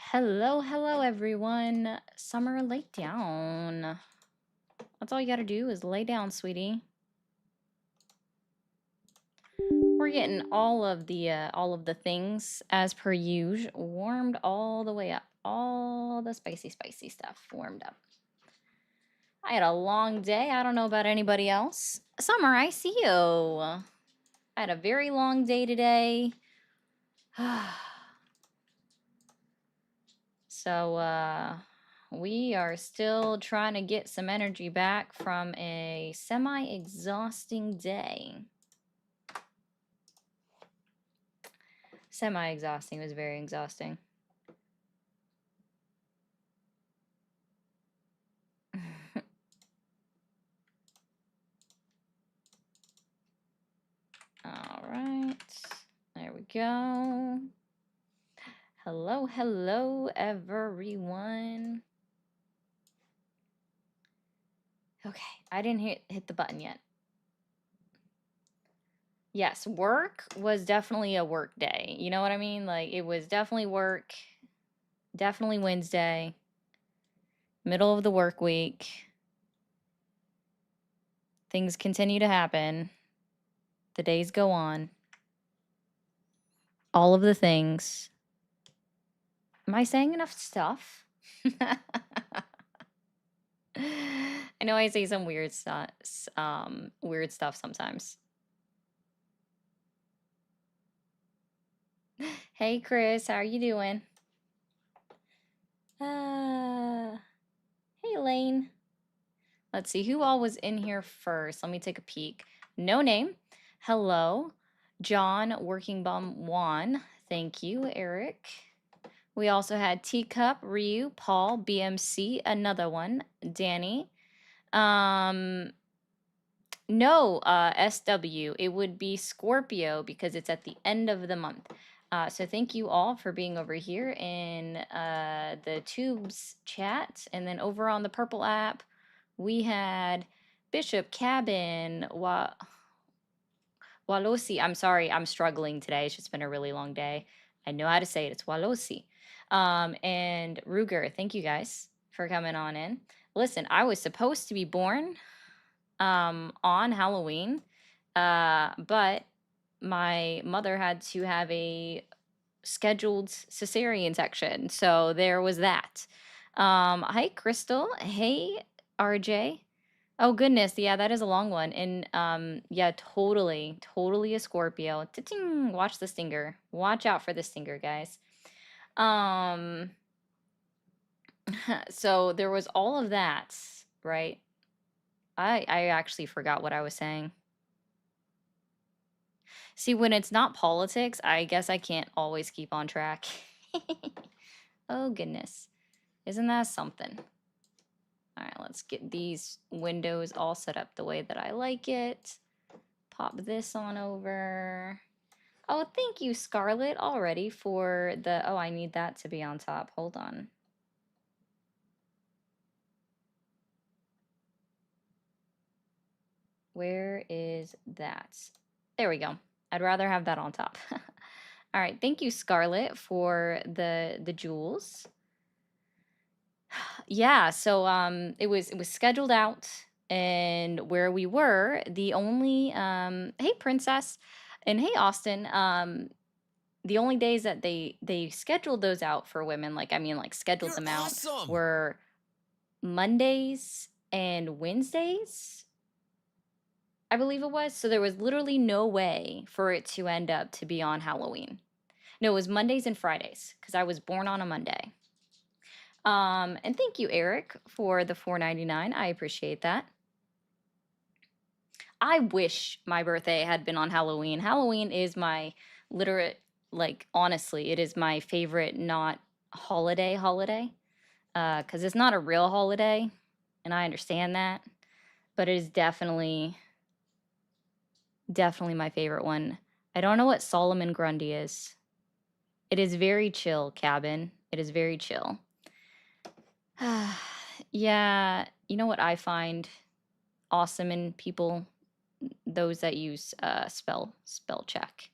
Hello, hello everyone. Summer, lay down. That's all you gotta do is lay down, sweetie. We're getting all of the things as per usual warmed all the way up. All the spicy stuff warmed up. I had a long day. I don't know about anybody else. Summer, I see you. I had a very long day today. So, we are still trying to get some energy back from a semi-exhausting day. Semi-exhausting was very exhausting. All right, there we go. Hello, hello, everyone. Okay, I didn't hit the button yet. Yes, work was definitely a work day. You know what I mean? Like, it was definitely work, definitely Wednesday, middle of the work week. Things continue to happen. The days go on. All of the things. Am I saying enough stuff? I know I say some weird stuff sometimes. Hey Chris, how are you doing? Hey Lane. Let's see who all was in here first. Let me take a peek. No name. Hello. John Working Bum Juan. Thank you, Eric. We also had Teacup, Ryu, Paul, BMC, another one, Danny. No, SW. It would be Scorpio because it's at the end of the month. So thank you all for being over here in the Tubes chat. And then over on the Purple app, we had Bishop, Cabin, Walosi. I'm sorry, I'm struggling today. It's just been a really long day. I know how to say it. It's Walosi. And Ruger, thank you guys for coming on in. Listen, I was supposed to be born on Halloween, but my mother had to have a scheduled cesarean section. So there was that. Hi, Crystal. Hey, RJ. Oh goodness, yeah, that is a long one. And yeah, totally a Scorpio. Ta-ting! Watch the stinger. Watch out for the stinger, guys. Um so there was all of that, right? I actually forgot what I was saying. See, when it's not politics, I guess I can't always keep on track. Oh goodness. Isn't that something? All right, let's get these windows all set up the way that I like it. Pop this on over. Oh, thank you, Scarlett, already for the... Oh, I need that to be on top. Hold on. Where is that? There we go. I'd rather have that on top. All right, thank you, Scarlett, for the jewels. Yeah, so it was scheduled out, and where we were, the only hey Princess, and hey Austin, the only days that they scheduled those out for women, like I mean like scheduled them out, were Mondays and Wednesdays, I believe it was. So there was literally no way for it to end up to be on Halloween. No, it was Mondays and Fridays because I was born on a Monday. And thank you, Eric, for the $4.99. I appreciate that. I wish my birthday had been on Halloween. Halloween is my literate, like, honestly, it is my favorite not holiday. Because it's not a real holiday, and I understand that, but it is definitely my favorite one. I don't know what Solomon Grundy is. It is very chill, Cabin. It is very chill. Yeah, you know what I find awesome in people? Those that use spell check.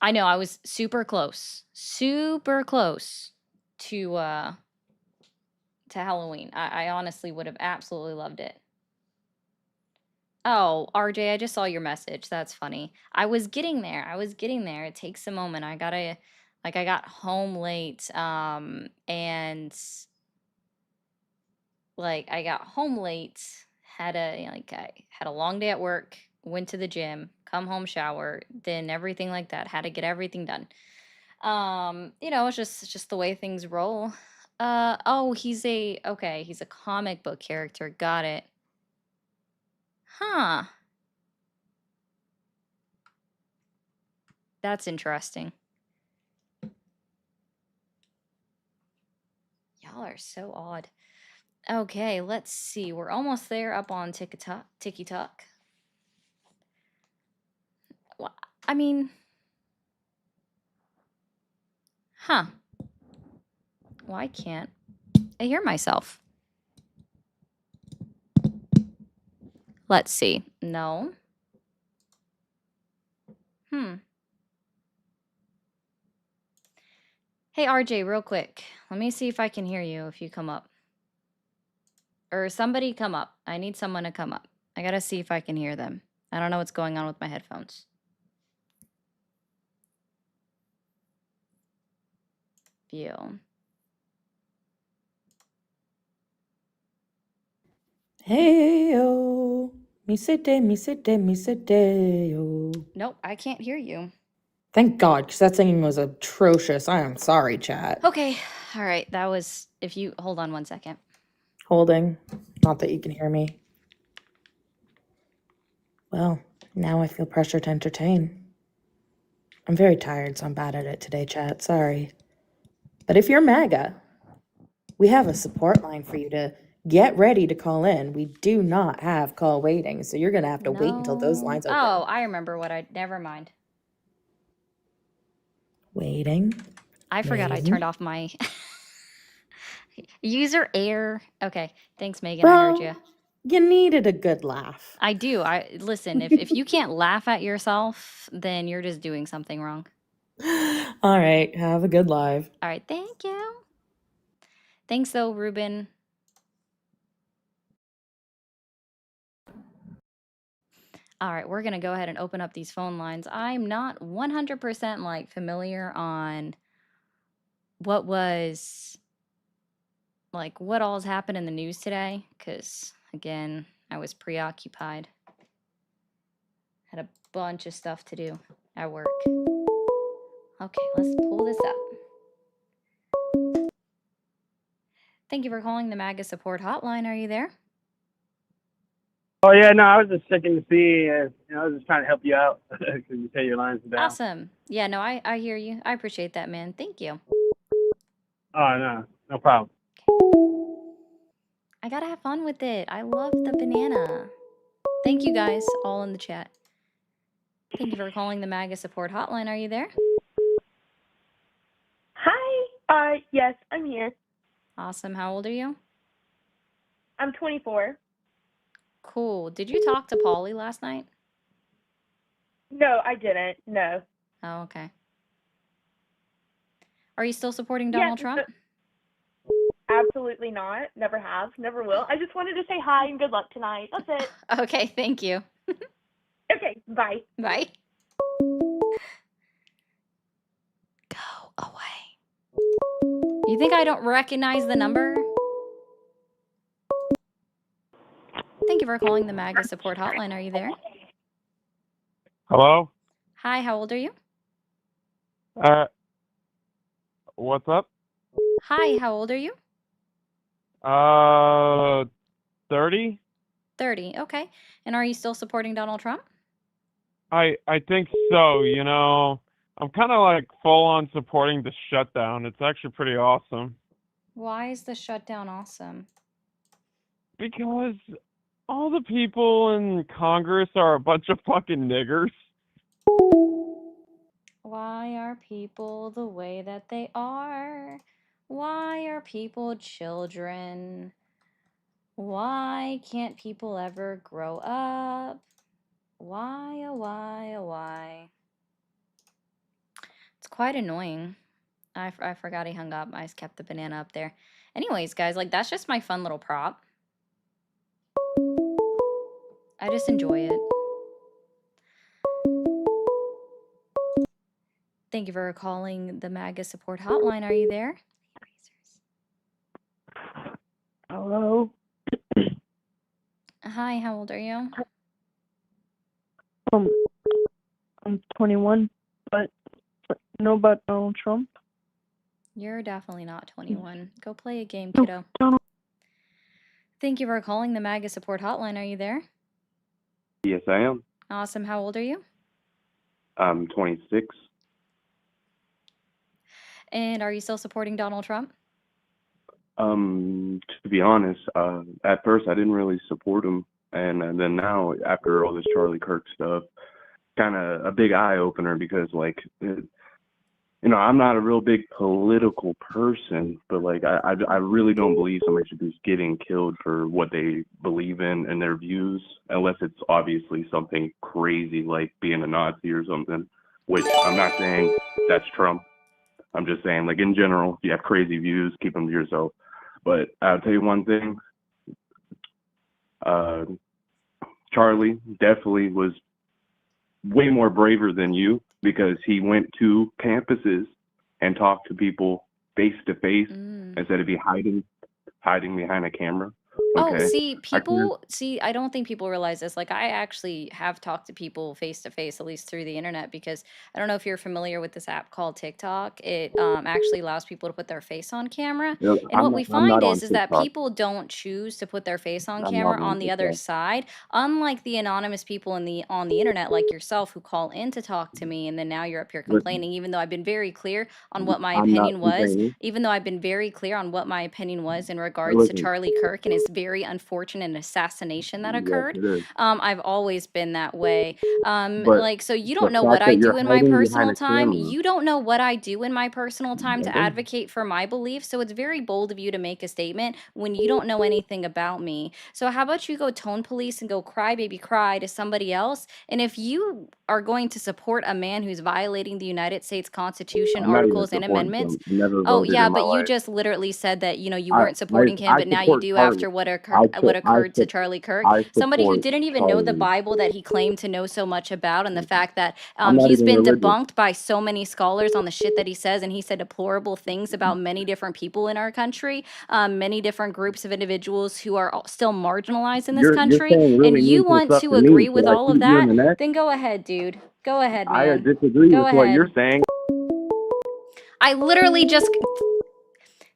I know I was super close to Halloween. I honestly would have absolutely loved it. Oh, RJ, I just saw your message. That's funny. I was getting there. It takes a moment. I got home late, and like I got home late, I had a long day at work, went to the gym, come home, shower, then everything like that. Had to get everything done. It's just the way things roll. Oh, he's a comic book character. Got it. Huh. That's interesting. Y'all are so odd. Okay, let's see. We're almost there up on Tiki Talk. Well, I mean, huh. Why can't I hear myself? Let's see. No. Hmm. Hey, RJ, real quick. Let me see if I can hear you if you come up. Or somebody come up. I need someone to come up. I gotta see if I can hear them. I don't know what's going on with my headphones. View. Hey-yo. Mi sete, yo. Nope, I can't hear you. Thank God, because that singing was atrocious. I am sorry, chat. Okay. All right. That was, if you hold on 1 second. Holding. Not that you can hear me. Well, now I feel pressure to entertain. I'm very tired, so I'm bad at it today, chat. Sorry. But if you're MAGA, we have a support line for you to get ready to call in. We do not have call waiting, so you're going to have to wait until those No. lines open. Oh, I remember never mind. Waiting. I forgot I Waiting. turned off my user air. Okay. Thanks, Megan. I heard you. You needed a good laugh. I do. Listen, if you can't laugh at yourself, then you're just doing something wrong. All right. Have a good live. All right. Thank you. Thanks, though, Ruben. All right, we're gonna go ahead and open up these phone lines. I'm not 100% like familiar on what all's happened in the news today, because again, I was preoccupied. Had a bunch of stuff to do at work. Okay, let's pull this up. Thank you for calling the MAGA support hotline. Are you there? Oh yeah, no, I was just checking to see. I was just trying to help you out because you say your line's down. Awesome. Yeah, no, I hear you. I appreciate that, man. Thank you. Oh no problem. I gotta have fun with it. I love the banana. Thank you guys, all in the chat. Thank you for calling the MAGA support hotline. Are you there? Hi. Yes, I'm here. Awesome. How old are you? I'm 24. Cool. Did you talk to Polly last night? No, I didn't. No. Oh, okay. Are you still supporting Donald Trump? Absolutely not. Never have. Never will. I just wanted to say hi and good luck tonight. That's it. Okay, thank you. Okay, bye. Bye. Go away. You think I don't recognize the number? Thank you for calling the MAGA support hotline. Are you there? Hello. Hi, how old are you? What's up? Hi, how old are you? 30. 30. Okay. And are you still supporting Donald Trump? I think so. I'm kind of like full on supporting the shutdown. It's actually pretty awesome. Why is the shutdown awesome? Because all the people in Congress are a bunch of fucking niggers. Why are people the way that they are? Why are people children? Why can't people ever grow up? Why, oh why, oh why? quite annoying. I forgot he hung up. I just kept the banana up there. Anyways, guys, like that's just my fun little prop. I just enjoy it. Thank you for calling the MAGA support hotline. Are you there? Hello. Hi, how old are you? I'm 21, but know about Donald Trump. You're definitely not 21. Go play a game, kiddo. Thank you for calling the MAGA support hotline. Are you there? Yes, I am. Awesome. How old are you? I'm 26. And are you still supporting Donald Trump? To be honest, at first I didn't really support him, and then now after all this Charlie Kirk stuff, kind of a big eye opener because like, I'm not a real big political person, but like I really don't believe somebody should be getting killed for what they believe in and their views, unless it's obviously something crazy like being a Nazi or something, which I'm not saying that's Trump. I'm just saying, like, in general, if you have crazy views, keep them to yourself. But I'll tell you one thing. Charlie definitely was way more braver than you because he went to campuses and talked to people face to face instead of hiding behind a camera. Oh, Okay. see, I don't think people realize this. Like, I actually have talked to people face to face, at least through the internet, because I don't know if you're familiar with this app called TikTok. It actually allows people to put their face on camera. You know, And what we I'm not find on is that TikTok. people don't choose to put their face on I'm not camera on on the other TikTok. side, unlike the anonymous people on the internet like yourself who call in to talk to me, and then now you're up here Listen, complaining, even though I've been very clear on what my I'm not opinion was. complaining. Even though I've been very clear on what my opinion was in regards to Listen, Charlie Kirk and his very unfortunate assassination that yes, occurred. it is. I've always been that way. But Like, so you the don't know fact what I that you're do in my hiding behind personal a time. camera, You don't know what I do in my personal time to okay? advocate for my beliefs. So it's very bold of you to make a statement when you don't know anything about me. So how about you go tone police and go cry baby cry to somebody else? And if you are going to support a man who's violating the United States Constitution, I'm not even articles, and supporting amendments, Trump. Never oh voted yeah, in my but you life. just literally said that you I weren't supporting him, I but now you support do Charlie. after what I occurred to su- Charlie Kirk. I Somebody who support didn't even know the Charlie. Bible that he claimed to know so much about, and the fact that I'm not he's even been religious. debunked by so many scholars on the shit that he says, and he said deplorable things about many different people in our country, many different groups of individuals who are still marginalized in this You're country, saying and really you meaningful want stuff to to agree me. with Should I all of shoot you in that, the neck? then go ahead, dude. Go ahead, I man. disagree Go with what ahead. you're saying. I literally just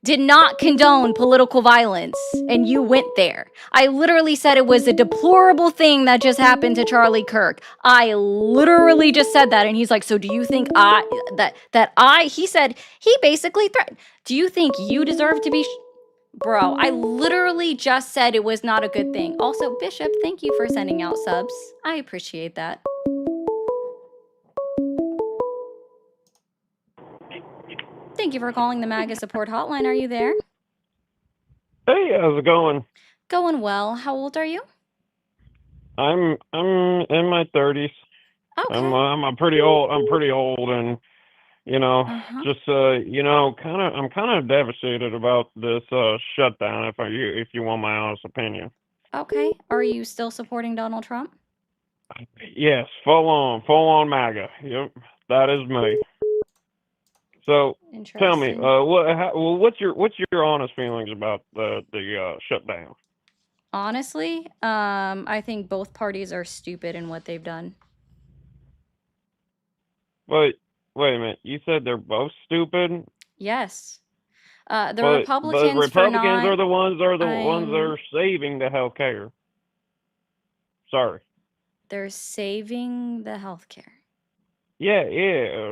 did not condone political violence, and you went there. I literally said it was a deplorable thing that just happened to Charlie Kirk. I literally just said that, and he's like, so do you think he said, he basically threatened, do you think you deserve to be bro, I literally just said it was not a good thing. Also, Bishop, thank you for sending out subs. I appreciate that. Thank you for calling the MAGA support hotline. Are you there? Hey, how's it going? Going well. How old are you? I'm in my 30s. Okay. I'm pretty old. I'm pretty old, and just I'm kind of devastated about this shutdown. If you want my honest opinion. Okay. Are you still supporting Donald Trump? Yes, full on MAGA. Yep, that is me. So tell me, Interesting. what's your honest feelings about the shutdown? Honestly, I think both parties are stupid in what they've done. Wait a minute. You said they're both stupid? Yes. The But Republicans Republicans for are the ones that I'm are saving the healthcare. Sorry. they're saving the healthcare. Yeah.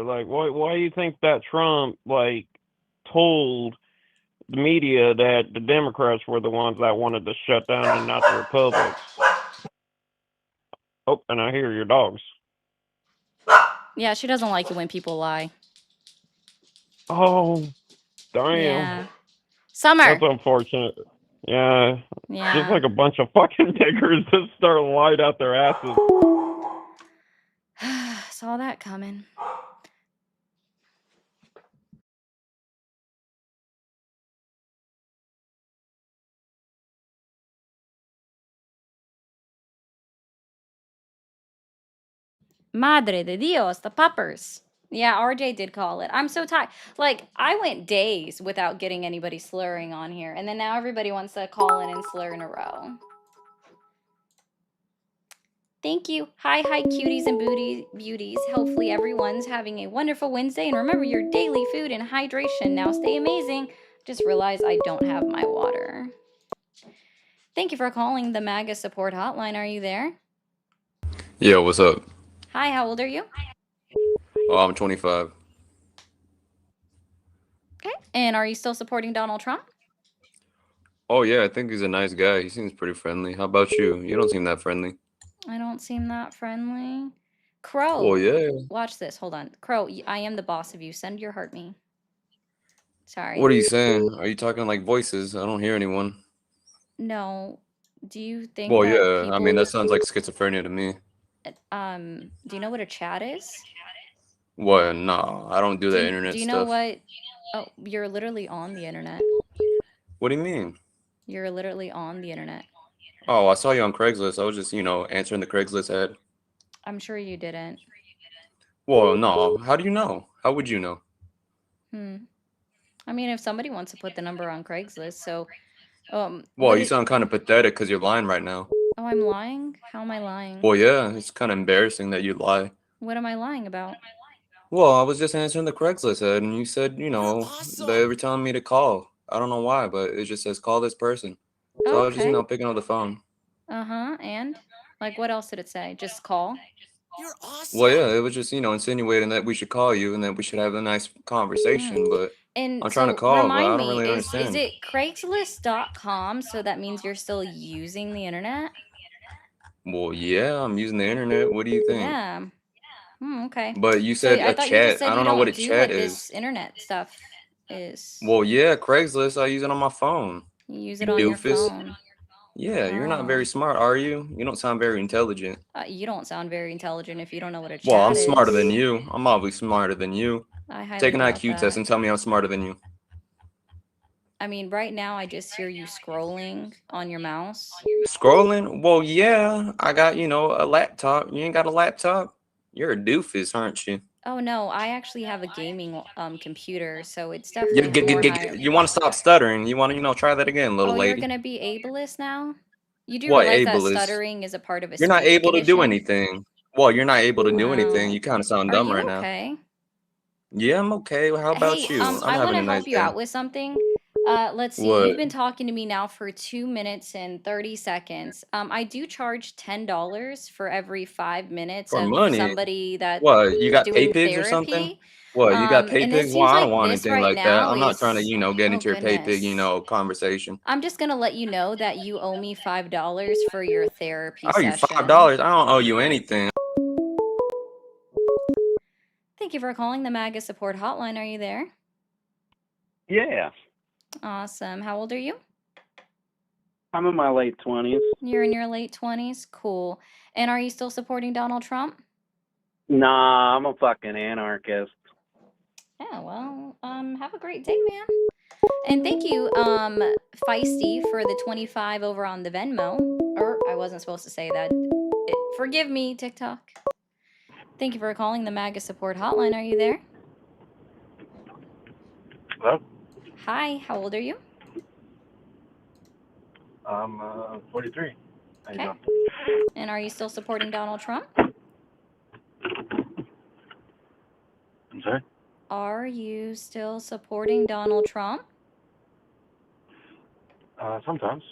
Like, why do you think that Trump told the media that the Democrats were the ones that wanted to shut down and not the Republicans? Oh, and I hear your dogs. Yeah, she doesn't like it when people lie. Oh, damn. Yeah. Summer. That's unfortunate. Yeah. Yeah. Just like a bunch of fucking niggers that start light out their asses. Saw that coming. Madre de Dios, the puppers. Yeah, RJ did call it. I'm so tired. Like, I went days without getting anybody slurring on here, and then now everybody wants to call in and slur in a row. Thank you. Hi, cuties and beauties. Hopefully everyone's having a wonderful Wednesday. And remember your daily food and hydration. Now stay amazing. Just realized I don't have my water. Thank you for calling the MAGA support hotline. Are you there? Yeah, what's up? Hi, how old are you? Oh, I'm 25. Okay. And are you still supporting Donald Trump? Oh, yeah, I think he's a nice guy. He seems pretty friendly. How about you? You don't seem that friendly. I don't seem that friendly. Crow. Well, yeah. Watch this. Hold on. Crow, I am the boss of you. Send your heart me. Sorry. What are you saying? Are you talking like voices? I don't hear anyone. No. Do you think Well, that yeah, people... I mean, that sounds like schizophrenia to me. Do you know what a chat is? What? No, I don't do that internet Do you know stuff. what? Oh, you're literally on the internet. What do you mean? You're literally on the internet. Oh, I saw you on Craigslist. I was just, answering the Craigslist ad. I'm sure you didn't. Well, no. How do you know? How would you know? I mean, if somebody wants to put the number on Craigslist, so... Well, you sound kind of pathetic because you're lying right now. Oh, I'm lying? How am I lying? Well, yeah, it's kind of embarrassing that you lie. What am I lying about? Well, I was just answering the Craigslist ad, and you said, they were telling me to call. I don't know why, but it just says call this person. So I was just, picking up the phone. And? Like, what else did it say? Just call? You're awesome. Well, yeah, it was just, insinuating that we should call you and that we should have a nice conversation, but And I'm trying to so call, but I remind don't really me, understand. is it Craigslist.com? So that means you're still using the internet? Well, yeah, I'm using the internet. What do you think? Yeah. Okay. But you So said I a thought you just chat. said I you don't know what a do chat what is. this internet stuff is. Well, yeah, Craigslist, I use it on my phone. You use it on your doofus. phone. Yeah, you're not very smart, are you? You don't sound very intelligent. You don't sound very intelligent if you don't know what a chat is. Well, I'm smarter than you. I'm obviously smarter than you. I highly Take an doubt IQ that. test and tell me I'm smarter than you. I mean, right now I just hear you scrolling on your mouse. Scrolling? Well, yeah, I got, a laptop. You ain't got a laptop? You're a doofus, aren't you? Oh no, I actually have a gaming computer, so it's definitely more higher. You want to stop stuttering? You want to, try that again, little lady? You're gonna be ableist now? You do What, realize that ableist? stuttering is a part of a You're not speech able to do condition? anything. Well, you're not able to do anything. Wow. You kind of sound Are dumb you right now. okay? Yeah, I'm okay. How about Hey, you? I'm I having want a to nice help you day. out with something. Let's see. What? You've been talking to me now for 2 minutes and 30 seconds. I do charge $10 for every 5 minutes For of money? somebody that's What? You got doing pay pigs or something? therapy. What? You got pay And it pigs? Well, seems I don't like want this anything right like that. now I'm not trying to, is... get Oh, into your pay pig, goodness. conversation. I'm just gonna let you know that you owe me $5 for your therapy Oh, you session. $5? I don't owe you anything. Thank you for calling the MAGA support hotline. Are you there? Yeah, Awesome. How old are you? I'm in my late 20s. You're in your late 20s? Cool. And are you still supporting Donald Trump? Nah, I'm a fucking anarchist. Yeah, well, have a great day, man. And thank you, Feisty, for the 25 over on the Venmo. Or, I wasn't supposed to say that. Forgive me, TikTok. Thank you for calling the MAGA support hotline. Are you there? Hello? Hi, how old are you? I'm 43. How you Okay. doing? And are you still supporting Donald Trump? I'm sorry? Are you still supporting Donald Trump? Sometimes.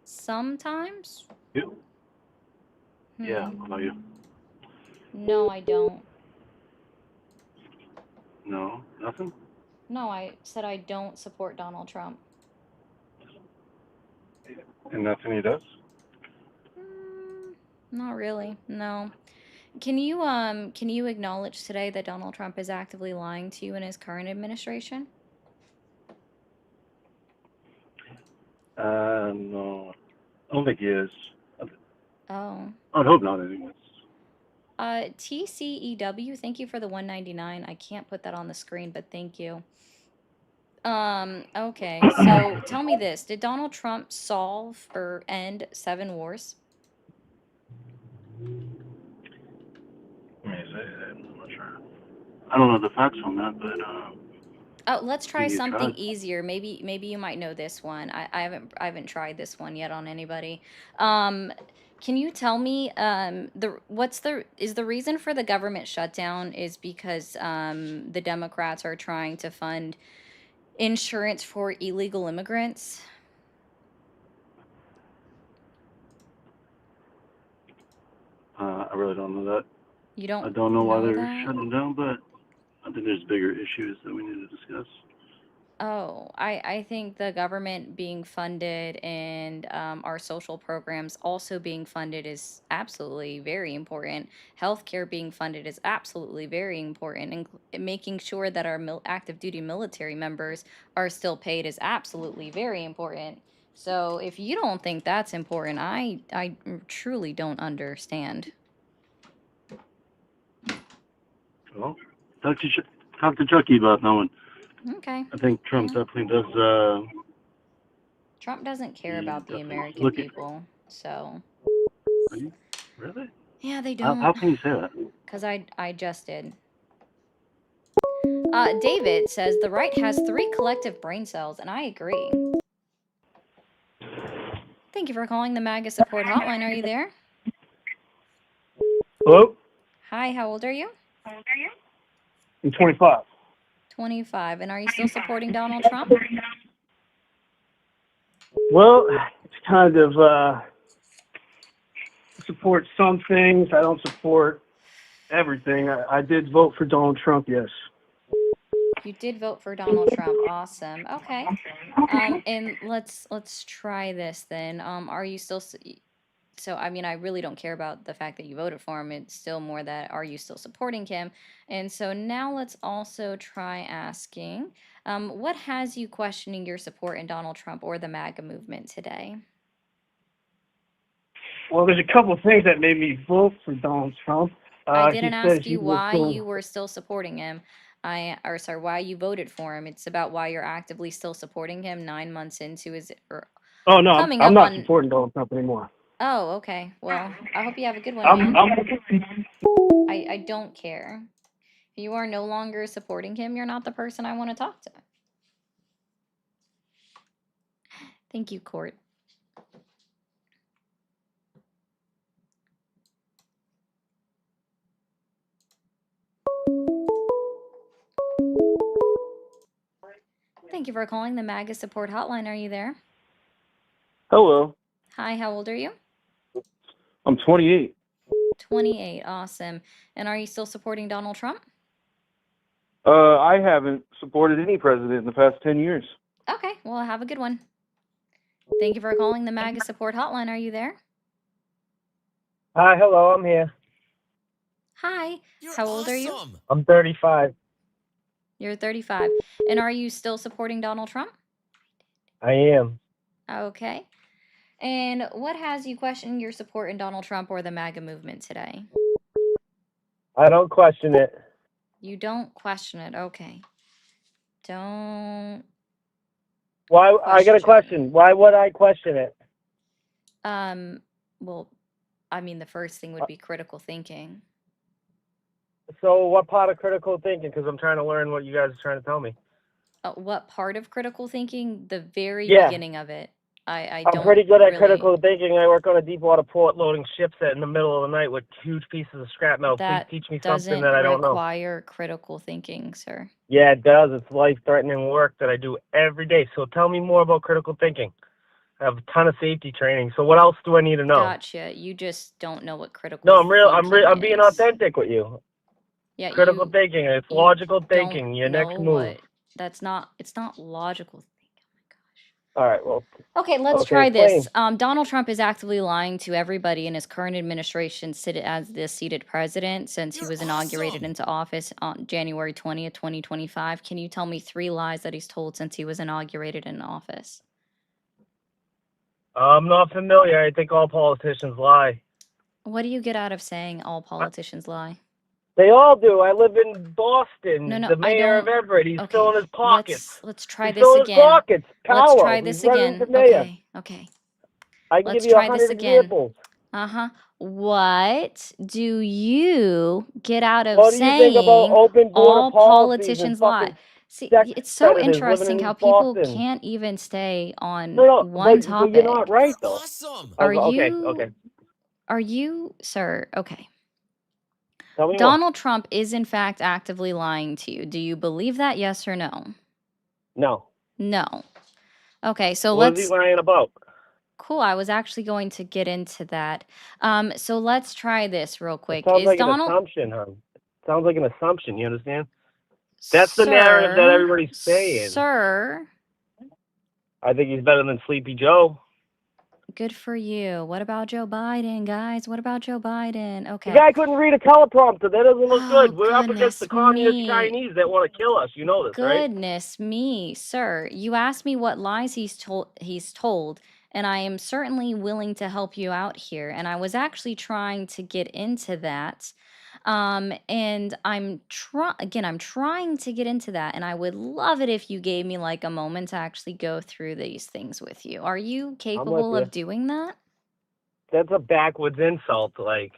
Sometimes? You? Yeah, I know you. No, I don't. No, nothing? No, I said I don't support Donald Trump. And nothing he does? Not really. No. Can you acknowledge today that Donald Trump is actively lying to you in his current administration? No. I don't think he is. Oh. I would hope not, anyways. TCEW, thank you for the $1.99. I can't put that on the screen, but thank you. Okay, so tell me this. Did Donald Trump solve or end 7 wars? I mean, is I'm not sure. I don't know the facts on that, but Oh, let's try you something tried. easier. Maybe you might know this one. I haven't tried this one yet on anybody. Can you tell me is the reason for the government shutdown is because the Democrats are trying to fund insurance for illegal immigrants? I really don't know that. You I don't don't know why know they're that? shutting down, but I think there's bigger issues that we need to discuss. Oh, I think the government being funded and our social programs also being funded is absolutely very important. Healthcare being funded is absolutely very important. And making sure that our active duty military members are still paid is absolutely very important. So if you don't think that's important, I truly don't understand. Well, talk to Chucky about that one. Okay. I think Trump Yeah. definitely does. Trump doesn't care He about the definitely American look at. people. So, Are you really? yeah, they How don't. can you say that? Because I just did. David says the right has 3 collective brain cells, and I agree. Thank you for calling the MAGA support hotline. Are you there? Hello? Hi, how old are you? I'm 25. 25. And are you still supporting Donald Trump? Well, it's kind of support some things. I don't support everything. I did vote for Donald Trump, yes. You did vote for Donald Trump. Awesome. Okay. And let's try this then. Are you still so I mean, I really don't care about the fact that you voted for him. It's still more that are you still supporting him? And so now let's also try asking, what has you questioning your support in Donald Trump or the MAGA movement today? Well, there's a couple of things that made me vote for Donald Trump. I He didn't says ask he you was why going. you were still supporting him. Or sorry, why you voted for him. It's about why you're actively still supporting him 9 months into his or Oh no, coming I'm up not on. supporting Donald Trump anymore. Oh, okay. Well, I hope you have a good one, I'm. man. I don't care. If you are no longer supporting him, you're not the person I want to talk to. Thank you, Court. Thank you for calling the MAGA support hotline. Are you there? Hello, Hi, how old are you? I'm 28. 28. Awesome. And are you still supporting Donald Trump? I haven't supported any president in the past 10 years. Okay, well, have a good one. Thank you for calling the MAGA support hotline. Are you there? Hi, hello, I'm here. Hi. How old are you? I'm 35. You're 35. And are you still supporting Donald Trump? I am. Okay. And what has you questioned your support in Donald Trump or the MAGA movement today? I don't question it. You don't question it. Okay. Don't. Why? I got a question. Why would I question it? Well, I mean, the first thing would be critical thinking. So what part of critical thinking? Because I'm trying to learn what you guys are trying to tell me. What part of critical thinking? The very Yeah. beginning of it. I I'm don't pretty good at really- critical thinking. I work on a deep water port loading ships in the middle of the night with huge pieces of scrap metal. Please That teach me doesn't something that I don't know. require critical thinking, sir. Yeah, it does. It's life-threatening work that I do every day. So tell me more about critical thinking. I have a ton of safety training. So what else do I need to know? Gotcha. You just don't know what critical No, I'm real. I'm thinking being is. authentic with you. Yeah, Critical you thinking. It's you logical don't thinking. Your next know move. what. It's not logical thinking. Oh my gosh. All right. Well. Okay, let's Okay, try this. explain. Donald Trump is actively lying to everybody in his current administration as the seated president since he was inaugurated into office on January 20th, 2025. Can you tell me 3 lies that he's told since he was inaugurated in office? I'm not familiar. I think all politicians lie. What do you get out of saying all politicians lie? They all do. I live in Boston. No, The mayor of don't. Everett. He's Okay, filling his pockets. let's try He's this filling his again. pockets. Let's Powell. try He's this running again. for mayor. Okay. I can Let's give you try this 100 again. examples. Uh-huh. What do you get out of What do you think about saying open border all policies and politicians lie? fucking See, sex it's so predators living interesting in how East people Boston? can't even stay on No, one but you're not topic. right though. Are Okay, sir, okay. Tell me more. Donald Trump is in fact actively lying to you. Do you believe that? Yes or no? No. No. Okay, so What is he lying about? cool. I was actually going to get into that. So let's try this real It quick. sounds Is like an Donald, assumption, hon. It sounds like an assumption. You understand? That's the narrative that everybody's saying. Sir, I think he's better than Sleepy Joe. good for you. What about Joe Biden, guys? What about Joe Biden? The Okay. guy couldn't read a teleprompter. That doesn't look Oh, good. We're up against the goodness communist me. Chinese that want to kill us. You know this, right? Goodness me, sir. You asked me what lies he's told, and I am certainly willing to help you out here. And I was actually trying to get into that. And I'm trying to get into that, and I would love it if you gave me like a moment to actually go through these things with you. Are you I'm with capable you. of doing that? That's a backwards insult. Like,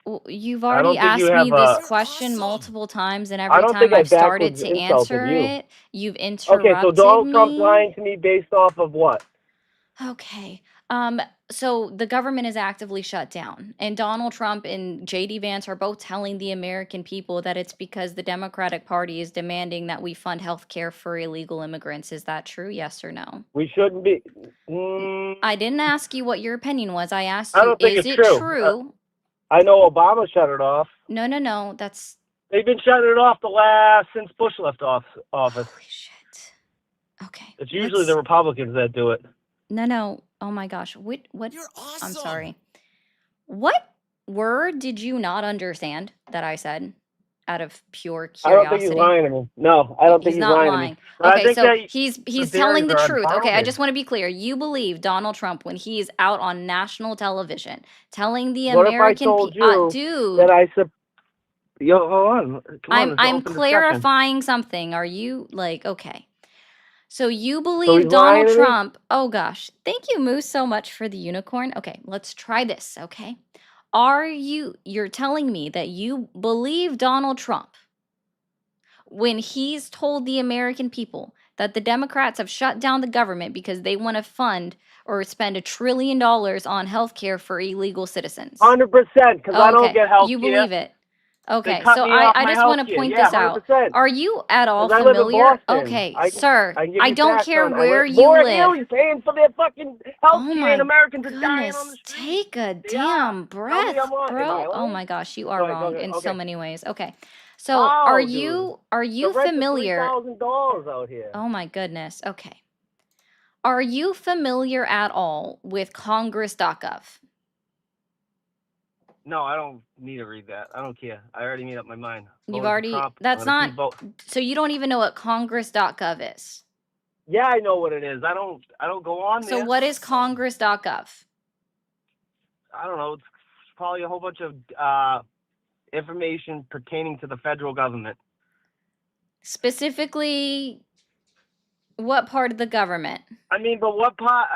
Well, you've I already don't think you asked me have this a. question multiple times, and I every don't time think I I've started backwards to insulted answer you. it, you've Okay, so interrupted Donald Trump's me. lying to me based off of what? Okay. So the government is actively shut down, and Donald Trump and JD Vance are both telling the American people that it's because the Democratic Party is demanding that we fund health care for illegal immigrants. Is that true? Yes or no? We shouldn't be. I didn't ask you what your opinion was. I asked I you, don't think is it's it true. true? I know Obama shut it off. No. That's They've been shutting it off since Bush left office. holy shit. Okay. It's usually the Republicans that do it. No. Oh my gosh. What? I'm sorry. What word did you not understand that I said out of pure I don't think he's curiosity? lying to me. No, I don't think He's he's not lying to lying. me. But I Okay, think so that he's telling the theories are truth. Okay, I unfounded. just want to be clear. You believe Donald Trump when he is out on national television telling the What if I American told people, you dude, that Yo, hold on. Come on, it's I'm open discussion. clarifying something. Are you like okay? So you So believe he's Donald lying to me? Trump? Oh gosh, thank you, Moose, so much for the unicorn. Okay, let's try this. Okay, you're telling me that you believe Donald Trump when he's told the American people that the Democrats have shut down the government because they want to fund or spend $1 trillion on health care for illegal citizens? 100%, because I don't Okay, get health you care. believe it. They Okay, cut so me off I my just want to healthcare. point Yeah, this out. 100%. Are you at all Because I live in familiar? Boston. Okay, I sir, can give I you don't facts care on. where you More than live. you paying for their fucking Oh healthcare, my and Americans are dying on the goodness, street. take a They are. damn Tell me breath, I'm wrong. Am I bro. Oh wrong? my gosh, you are Go ahead, wrong in so okay. many ways. Okay, so How, are dude? you The rent's familiar? $3,000 out here. Oh my goodness. Okay. Are you familiar at all with Congress.gov? No, I don't need to read that. I don't care. I already made up my mind. You've Voted for already, Trump. that's I'm gonna not, keep vote. so you don't even know what Congress.gov is. Yeah, I know what it is. I don't go on So there. what is Congress.gov? I don't know. It's probably a whole bunch of information pertaining to the federal government. Specifically, what part of the government? I mean, but what part?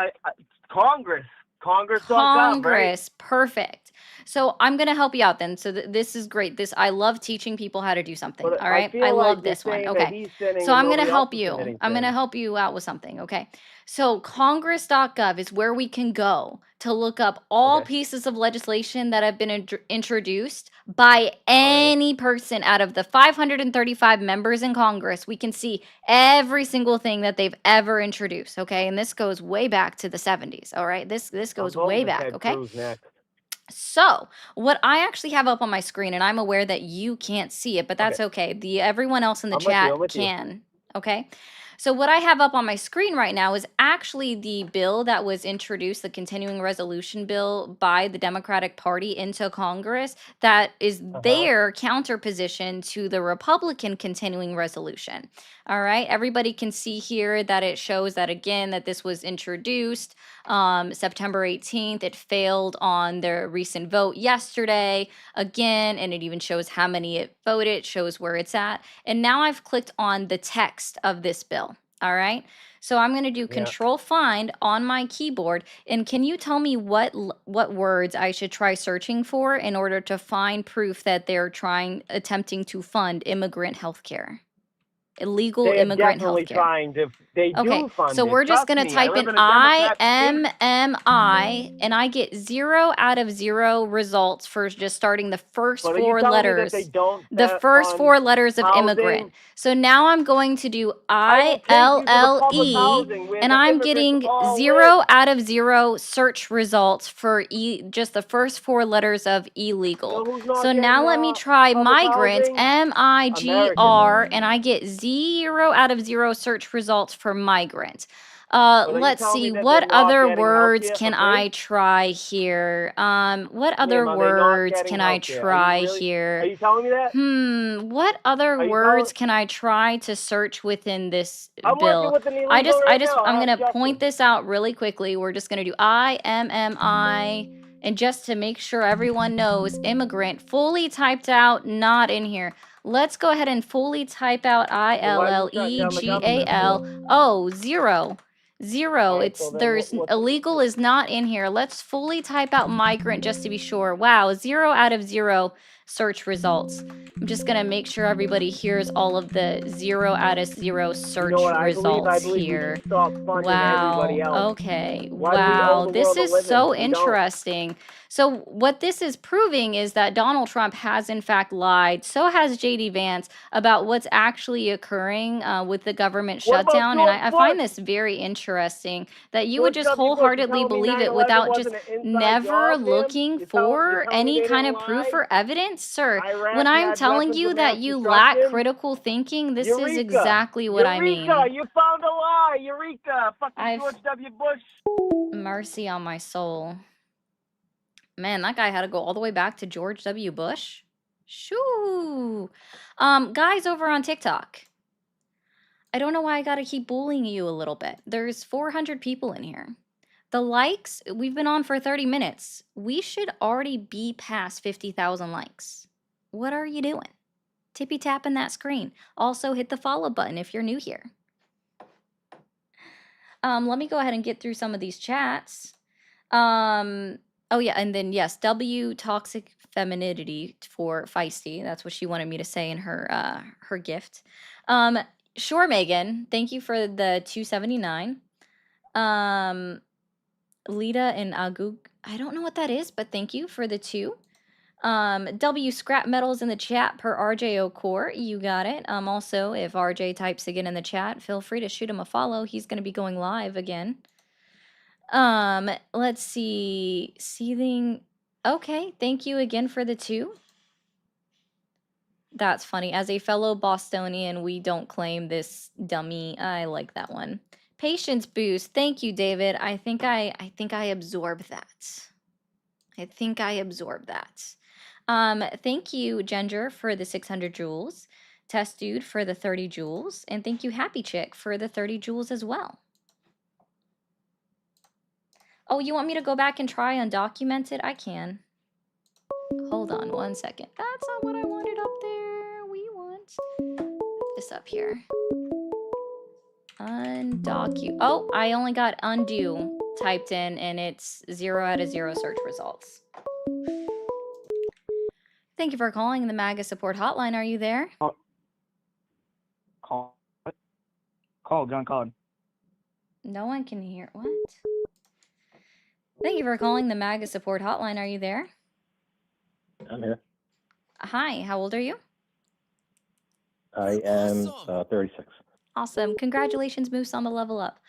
Congress. Congress.gov, right? Congress, perfect. So I'm gonna help you out then. So this is great. I love teaching people how to do something. But All right, feel I like love you're this one. saying that Okay, he's sinning so and I'm gonna nobody help else is you. committing I'm gonna sin. help you out with something. Okay, so Congress.gov is where we can go to look up all Okay. pieces of legislation that have been introduced by any person out of the 535 members in Congress. We can see every single thing that they've ever introduced. Okay, and this goes way back to the 70s. All right, this goes I'm voting way for back. Ted Okay. Cruz next. So, what I actually have up on my screen, and I'm aware that you can't see it, but that's okay. Everyone else in the I'm with you, chat I'm with you. can. Okay. So, what I have up on my screen right now is actually the bill that was introduced, the continuing resolution bill by the Democratic Party into Congress, that is their counterposition to the Republican continuing resolution. All right. Everybody can see here that it shows that, again, that this was introduced September 18th. It failed on their recent vote yesterday again, and it even shows how many it voted, shows where it's at. And now I've clicked on the text of this bill. All right. So I'm going to do Yeah. control find on my keyboard. And can you tell me what words I should try searching for in order to find proof that they're attempting to fund immigrant healthcare? Illegal They are immigrant definitely healthcare. trying to. They Okay, do fund so it. we're just Trust gonna me, I type live in in a Democrat state. IMMI, and I get 0 out of 0 results for just starting the first But are you 4 telling me that letters. they don't The first fund 4 letters of immigrant. housing? So now I'm going to do I will take you to the public ILLE, housing where and the I'm immigrants getting all 0 live. out of 0 search results for just the first 4 letters of illegal. You know who's not So getting now let me try public migrant, housing? MIGR, and I get 0 out of 0 search results for migrant. But are you Let's telling me see, that what they're not other getting words healthcare can for I free? try here? What other Ma'am, are they not words getting can I healthcare? Are you try really? Are here? you telling me that? What other Are you words telling? can I try to search within this I'm working bill? with an illegal right now. I'm Ask gonna point Justin. this out really quickly. We're just gonna do IMMI, and just to make sure everyone knows, immigrant, fully typed out, not in here. Let's go ahead and fully type out So why are you shutting down the government ILLEGAL. Oh, 0. 0. All right, It's so then there's illegal is not in here. Let's fully type out migrant just to be sure. Wow, 0 out of 0 search results. I'm just gonna make sure everybody hears all of the 0 out of 0 search You know what? I results believe here. we should stop funding Wow. everybody else. Okay. Why do we owe Wow. the This world a is living? so We don't. interesting. So what this is proving is that Donald Trump has in fact lied. So has JD Vance about what's actually occurring with the government What about shutdown. And George I find Bush? this very interesting that you would George just W. Bush, you wholeheartedly telling me believe it 9/11 without just wasn't an inside never job, ma'am? looking You're for telling me any they kind didn't of proof lie? or evidence, sir. When Iraq I'm had telling weapons you of that mass you lack destruction? critical thinking, this is Eureka! exactly what I mean. Eureka! You found a lie! Eureka! Fucking George W. Bush! Mercy on my soul. Man, that guy had to go all the way back to George W. Bush. Shoo. Guys over on TikTok. I don't know why I gotta keep bullying you a little bit. There's 400 people in here. The likes, we've been on for 30 minutes. We should already be past 50,000 likes. What are you doing? Tippy tapping that screen. Also hit the follow button if you're new here. Let me go ahead and get through some of these chats. Oh yeah, and then yes, W toxic femininity for feisty. That's what she wanted me to say in her her gift. Sure, Megan. Thank you for the 279. Lita and Agug. I don't know what that is, but thank you for the 2. W scrap metals in the chat per RJO Core. You got it. Also, if RJ types again in the chat, feel free to shoot him a follow. He's going to be going live again. Let's see. Seething. Okay, thank you again for the 2. That's funny. As a fellow Bostonian, we don't claim this dummy. I like that one. Patience boost. Thank you, David. I think I absorb that. I think I absorb that. Thank you, Ginger, for the 600 joules. Test Dude for the 30 joules. And thank you, Happy Chick, for the 30 joules as well. Oh, you want me to go back and try undocumented? I can. Hold on one second. That's not what I wanted up there. We want this up here. Oh, I only got undo typed in, and it's 0 out of 0 search results. Thank you for calling the MAGA support hotline. Are you there? Call. John called. No one can hear. What? Thank you for calling the MAGA support hotline. Are you there? I'm here. Hi, how old are you? I am 36. Awesome. Congratulations, Moose, on the level up.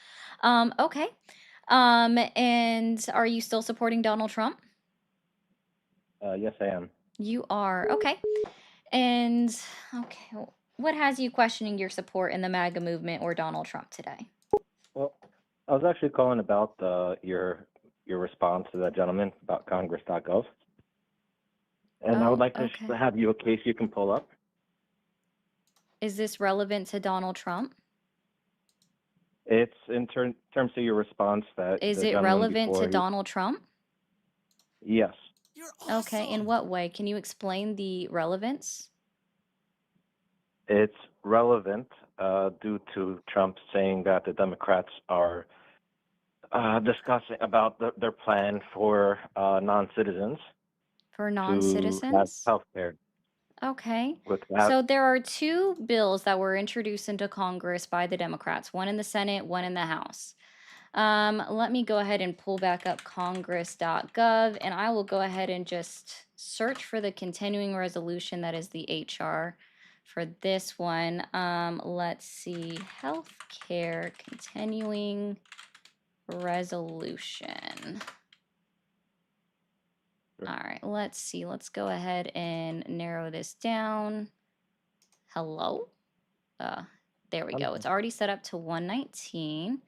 Okay. And are you still supporting Donald Trump? Yes, I am. You are. Okay. And, okay, what has you questioning your support in the MAGA movement or Donald Trump today? Well, I was actually calling about your response to that gentleman about Congress.gov. And I would like to have you a case you can pull up. Is this relevant to Donald Trump? It's in terms of your response that is it relevant to Donald Trump? Yes. Okay, in what way? Can you explain the relevance? It's relevant due to Trump saying that the Democrats are discussing about their plan for non-citizens For to have non-citizens? health care Okay. without. So there are two bills that were introduced into Congress by the Democrats, one in the Senate, one in the House. Let me go ahead and pull back up congress.gov, and I will go ahead and just search for the continuing resolution that is the HR for this one. Let's see, healthcare continuing resolution. All right, let's see. Let's go ahead and narrow this down. Hello? There we go. It's already set up to 119.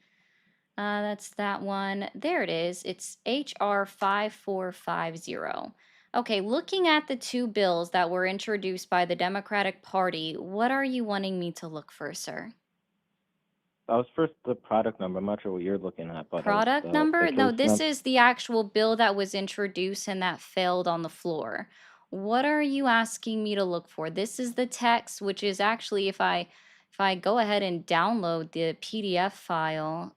That's that one. There it is. It's HR 5450. Okay, looking at the two bills that were introduced by the Democratic Party, what are you wanting me to look for, sir? That was first the product number. I'm not sure what you're looking at, but Product the number? No, case this number. is the actual bill that was introduced and that failed on the floor. What are you asking me to look for? This is the text, which is actually if I go ahead and download the PDF file,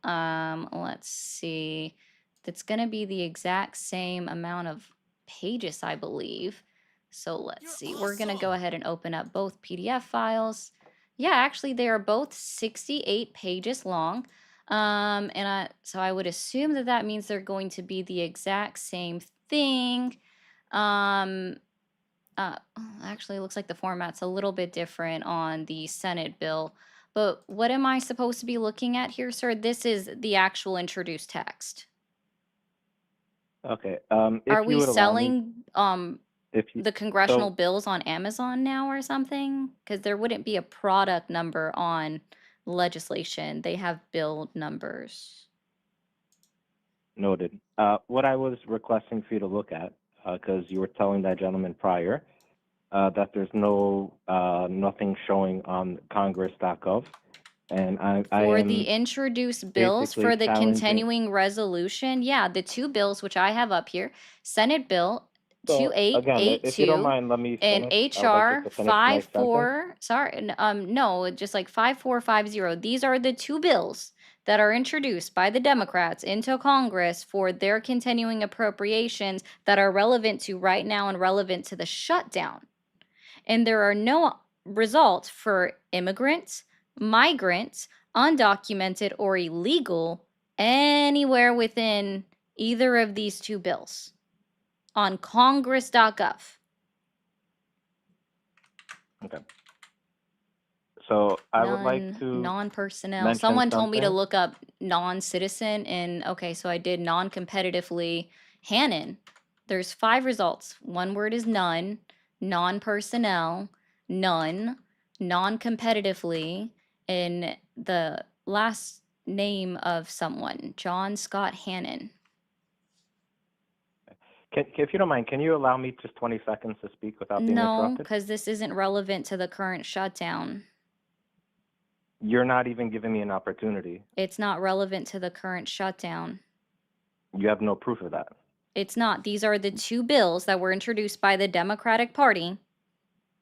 let's see. That's going to be the exact same amount of pages, I believe. So let's see. We're going to go ahead and open up both PDF files. Yeah, actually, they are both 68 pages long. So I would assume that that means they're going to be the exact same thing. Actually, it looks like the format's a little bit different on the Senate bill. But what am I supposed to be looking at here, sir? This is the actual introduced text. Okay. Are If you we would allow me, selling if you the congressional so bills on Amazon now or something? Because there wouldn't be a product number on legislation. They have bill numbers. noted. What I was requesting for you to look at, because you were telling that gentleman prior that there's nothing showing on Congress.gov, and I For the am introduced bills basically for the challenging. continuing resolution, yeah, the two bills which I have up here, Senate Bill So again, if you don't 2882 mind, let me and finish. I would like just HR to finish my sentence. 54, sorry, no, just like 5450. These are the two bills that are introduced by the Democrats into Congress for their continuing appropriations that are relevant to right now and relevant to the shutdown. And there are no results for immigrants, migrants, undocumented, or illegal anywhere within either of these two bills on congress.gov. Okay. So I would like None, to non-personnel. mention Someone told me to something. look up non-citizen, and okay, so I did non-competitively. Hannon, there's 5 results. One word is none, non-personnel, none, non-competitively, and the last name of someone, John Scott Hannon. If you don't mind, can you allow me just 20 seconds to speak without being No, interrupted? because this isn't relevant to the current shutdown. You're not even giving me an opportunity. It's not relevant to the current shutdown. You have no proof of that. It's not. These are the two bills that were introduced by the Democratic Party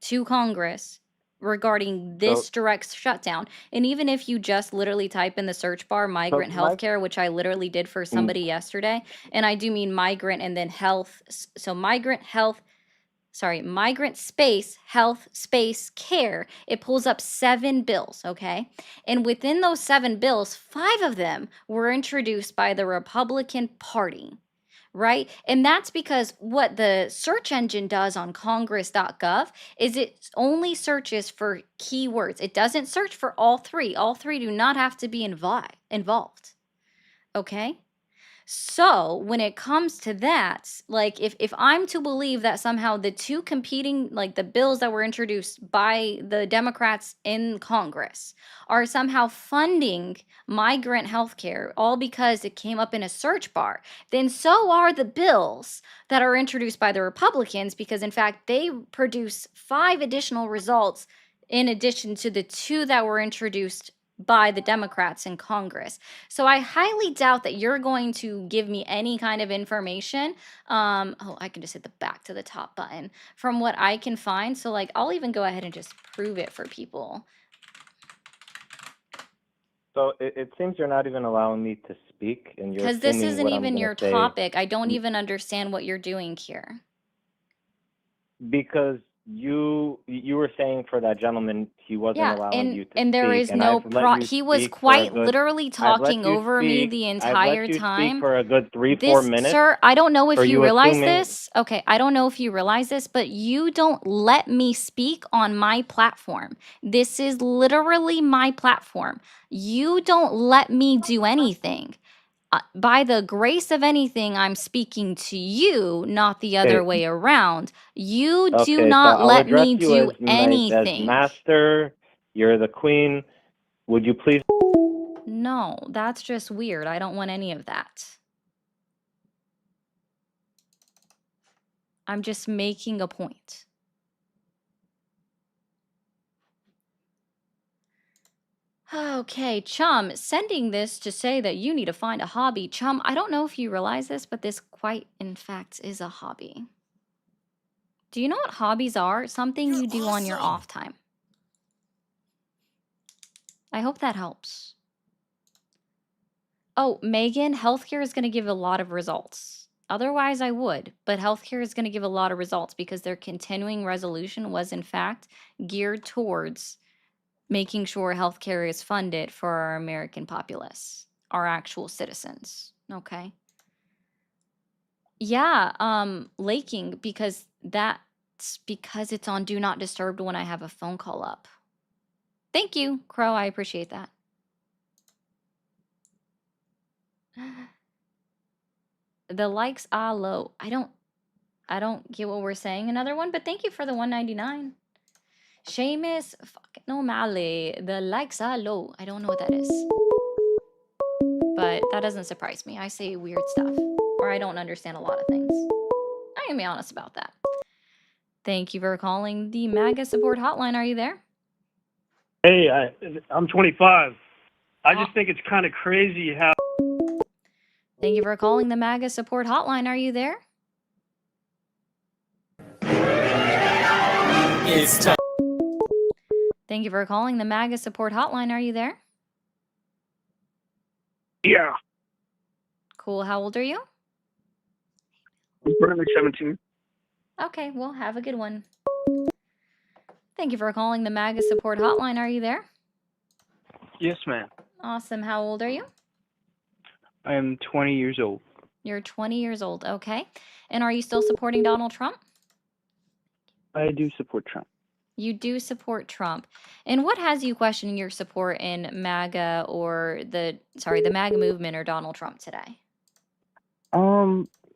to Congress regarding this So, direct shutdown. And even if you just literally type in the search bar migrant my healthcare, which I literally did for somebody yesterday, and I do mean migrant and then health. So migrant space health space care, it pulls up 7 bills, okay? And within those 7 bills, 5 of them were introduced by the Republican Party, right? And that's because what the search engine does on congress.gov is it only searches for keywords. It doesn't search for all 3. All 3 do not have to be involved, okay? So when it comes to that, like if I'm to believe that somehow the two competing, like the bills that were introduced by the Democrats in Congress are somehow funding migrant healthcare, all because it came up in a search bar, then so are the bills that are introduced by the Republicans, because in fact they produce 5 additional results in addition to the 2 that were introduced by the Democrats in Congress. So I highly doubt that you're going to give me any kind of information. I can just hit the back to the top button from what I can find. So like, I'll even go ahead and just prove it for people. So it seems you're not even allowing me to speak, and you're Because this assuming isn't what I'm even gonna your say. topic. I don't even understand what you're doing here. Because you were saying for that gentleman, he wasn't Yeah, allowing you to and there speak, is and no I've let you he was speak for a quite good. literally I've let talking you over me speak. the I've let entire you speak time. for a good 3-4 This, minutes sir, I don't know for if you you realize assuming. this. Okay, I don't know if you realize this, but you don't let me speak on my platform. This is literally my platform. You don't let me do anything. By the grace of anything, I'm speaking to you, not the other Okay. way around. You do Okay, so not I'll let address me you do as anything. master. You're the queen. Would you please? No, that's just weird. I don't want any of that. I'm just making a point. Okay, Chum, sending this to say that you need to find a hobby. Chum, I don't know if you realize this, but this quite, in fact, is a hobby. Do you know what hobbies are? Something you do on your off time. I hope that helps. Oh, Megan, healthcare is going to give a lot of results. Otherwise, I would, but healthcare is going to give a lot of results because their continuing resolution was, in fact, geared towards making sure healthcare is funded for our American populace, our actual citizens. Okay. Yeah, laking because because it's on do not disturb when I have a phone call up. Thank you, Crow. I appreciate that. The likes are low. I don't get what we're saying. Another one, but thank you for the 199. Seamus fucking O'Malley. The likes are low. I don't know what that is. But that doesn't surprise me. I say weird stuff. Or I don't understand a lot of things. I can be honest about that. Thank you for calling the MAGA support hotline. Are you there? Hey, I'm 25. I just think it's kind of crazy how. Thank you for calling the MAGA support hotline. Are you there? It's time. Thank you for calling the MAGA support hotline. Are you there? Yeah. Cool. How old are you? I'm currently 17. Okay, well, have a good one. Thank you for calling the MAGA support hotline. Are you there? Yes, ma'am. Awesome. How old are you? I am 20 years old. You're 20 years old. Okay. And are you still supporting Donald Trump? I do support Trump. You do support Trump. And what has you questioning your support in MAGA or the MAGA movement or Donald Trump today?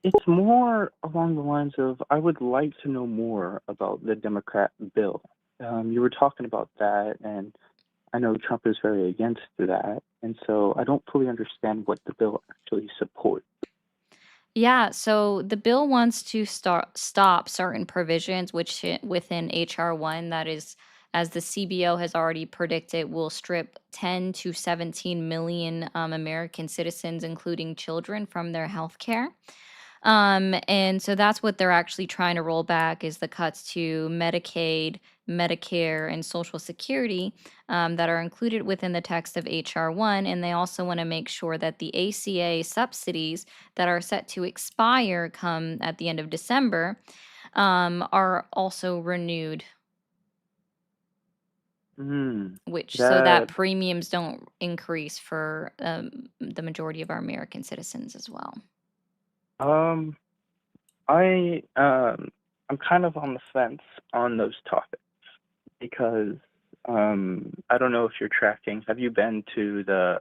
It's more along the lines of I would like to know more about the Democrat bill. You were talking about that, and I know Trump is very against that, and so I don't fully understand what the bill actually supports. Yeah, so the bill wants to stop certain provisions which within HR 1 that is, as the CBO has already predicted, will strip 10 to 17 million American citizens, including children, from their health care. And so that's what they're actually trying to roll back is the cuts to Medicaid, Medicare, and Social Security that are included within the text of HR 1. And they also want to make sure that the ACA subsidies that are set to expire come at the end of December are also renewed, so that premiums don't increase for the majority of our American citizens as well. I'm kind of on the fence on those topics because I don't know if you're tracking. Have you been to the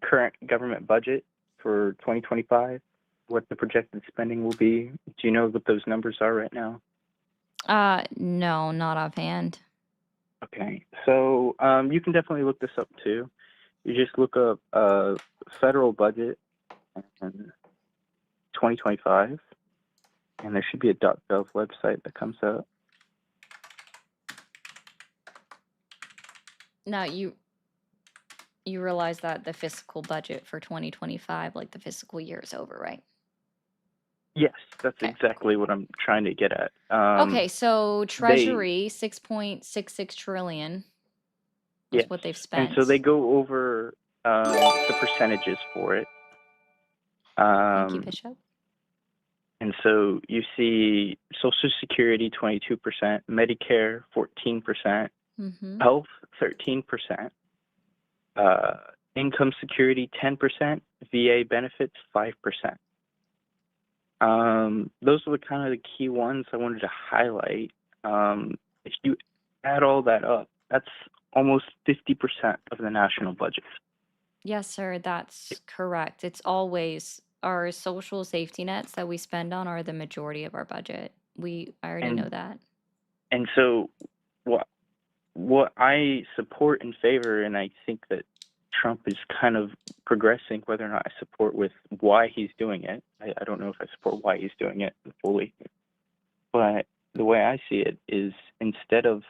current government budget for 2025? What the projected spending will be? Do you know what those numbers are right now? No, not offhand. Okay, so you can definitely look this up too. You just look up federal budget and 2025, and there should be a .gov website that comes up. Now you realize that the fiscal budget for 2025, like the fiscal year, is over, right? Yes, that's exactly what I'm trying to get at. Okay, so Treasury 6.66 trillion. with Yes. what they've And so they spent. go over the percentages for it. Thank you, Um, Bishop. and so you see Social Security 22%, Medicare 14%, Mm-hmm. Health 13%, Income Security 10%, VA benefits 5%. Those are the kind of the key ones I wanted to highlight. If you add all that up, that's almost 50% of the national budget. Yes, sir, that's correct. It's always our social safety nets that we spend on are the majority of our budget. I already know And that. and so what I support and favor, and I think that Trump is kind of progressing, whether or not I support with why he's doing it. I don't know if I support why he's doing it fully, but the way I see it is instead of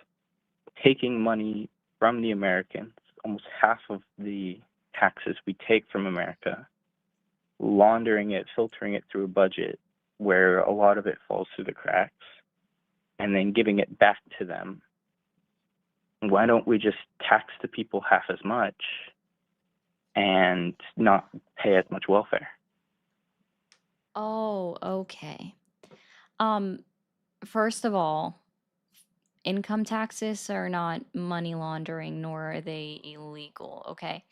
taking money from the Americans, almost half of the taxes we take from America, laundering it, filtering it through a budget where a lot of it falls through the cracks, and then giving it back to them. Why don't we just tax the people half as much and not pay as much welfare? Oh, okay. Um, First of all, income taxes are not money laundering, nor are they illegal, okay?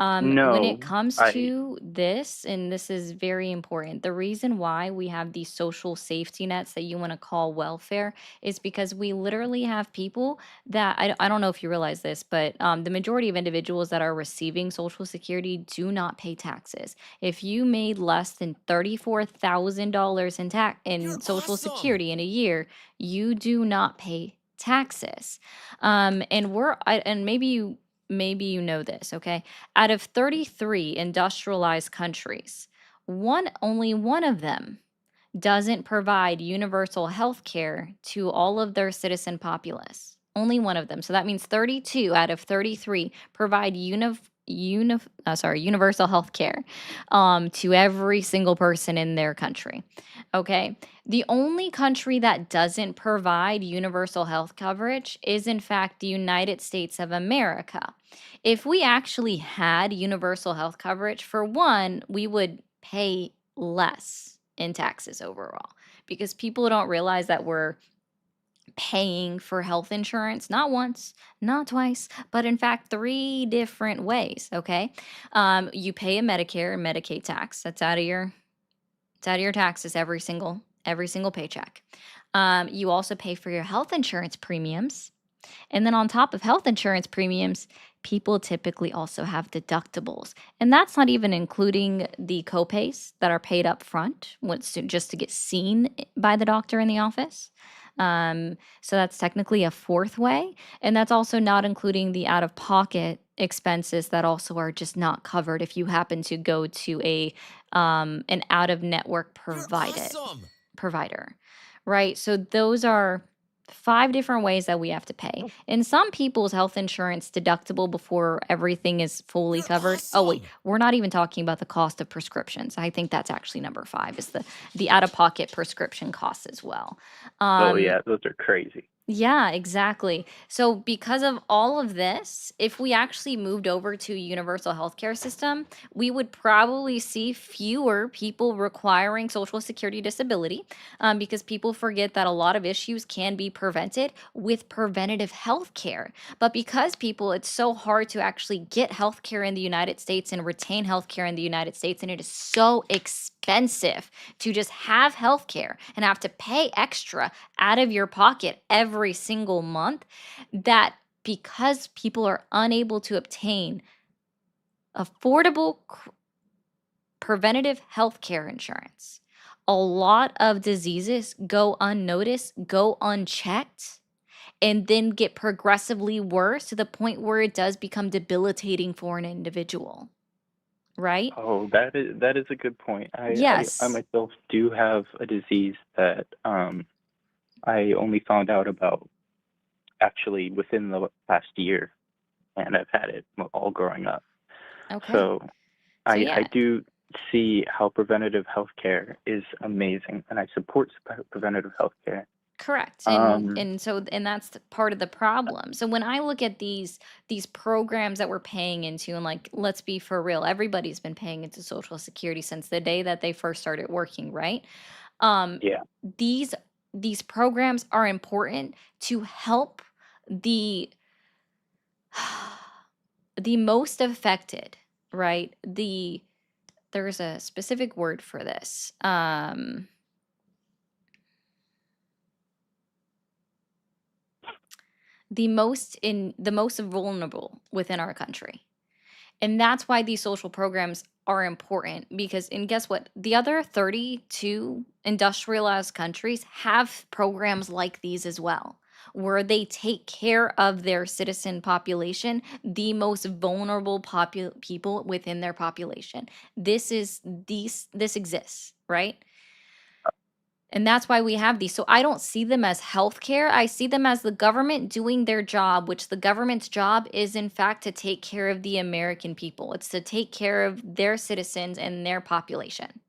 When it No, comes I to this, and this is very important, the reason why we have these social safety nets that you want to call welfare is because we literally have people that I don't know if you realize this, but the majority of individuals that are receiving Social Security do not pay taxes. If you made less than $34,000 in Social Security in a year, you do not pay taxes. And maybe you know this, okay? Out of 33 industrialized countries, only one of them doesn't provide universal health care to all of their citizen populace. Only one of them. So that means 32 out of 33 provide universal health care to every single person in their country. Okay. The only country that doesn't provide universal health coverage is, in fact, the United States of America. If we actually had universal health coverage, for one, we would pay less in taxes overall because people don't realize that we're paying for health insurance not once, not twice, but in fact 3 different ways. Okay, you pay a Medicare and Medicaid tax. That's out of your taxes every single paycheck. You also pay for your health insurance premiums. And then on top of health insurance premiums, people typically also have deductibles. And that's not even including the copays that are paid up front just to get seen by the doctor in the office. So that's technically a fourth way. And that's also not including the out of pocket expenses that also are just not covered if you happen to go to an out of network provider, right? So those are 5 different ways that we have to pay. In some people's health insurance deductible before everything is fully covered. Oh wait, we're not even talking about the cost of prescriptions. I think that's actually number 5 is the out of pocket prescription costs as well. Oh Um, yeah, those are crazy. yeah, exactly. So because of all of this, if we actually moved over to a universal healthcare system, we would probably see fewer people requiring Social Security disability because people forget that a lot of issues can be prevented with preventative healthcare. But because it's so hard to actually get healthcare in the United States and retain healthcare in the United States, and it is so expensive to just have healthcare and have to pay extra out of your pocket every single month, that because people are unable to obtain affordable preventative health care insurance, a lot of diseases go unnoticed, go unchecked, and then get progressively worse to the point where it does become debilitating for an individual, right? Oh, that is a good point. I Yes. myself do have a disease that I only found out about actually within the past year, and I've had it all growing up. Okay. So So I yeah. do see how preventative healthcare is amazing, and I support preventative healthcare. Correct. Um, And that's part of the problem. So when I look at these programs that we're paying into, and like, let's be for real, everybody's been paying into Social Security since the day that they first started working, right? Um, yeah. these these programs are important to help the the most affected, right? There's a specific word for this. The most vulnerable within our country. And that's why these social programs are important because, and guess what? The other 32 industrialized countries have programs like these as well, where they take care of their citizen population, the most vulnerable people within their population. This exists, right? And that's why we have these. So I don't see them as healthcare. I see them as the government doing their job, which the government's job is, in fact, to take care of the American people. It's to take care of their citizens and their population.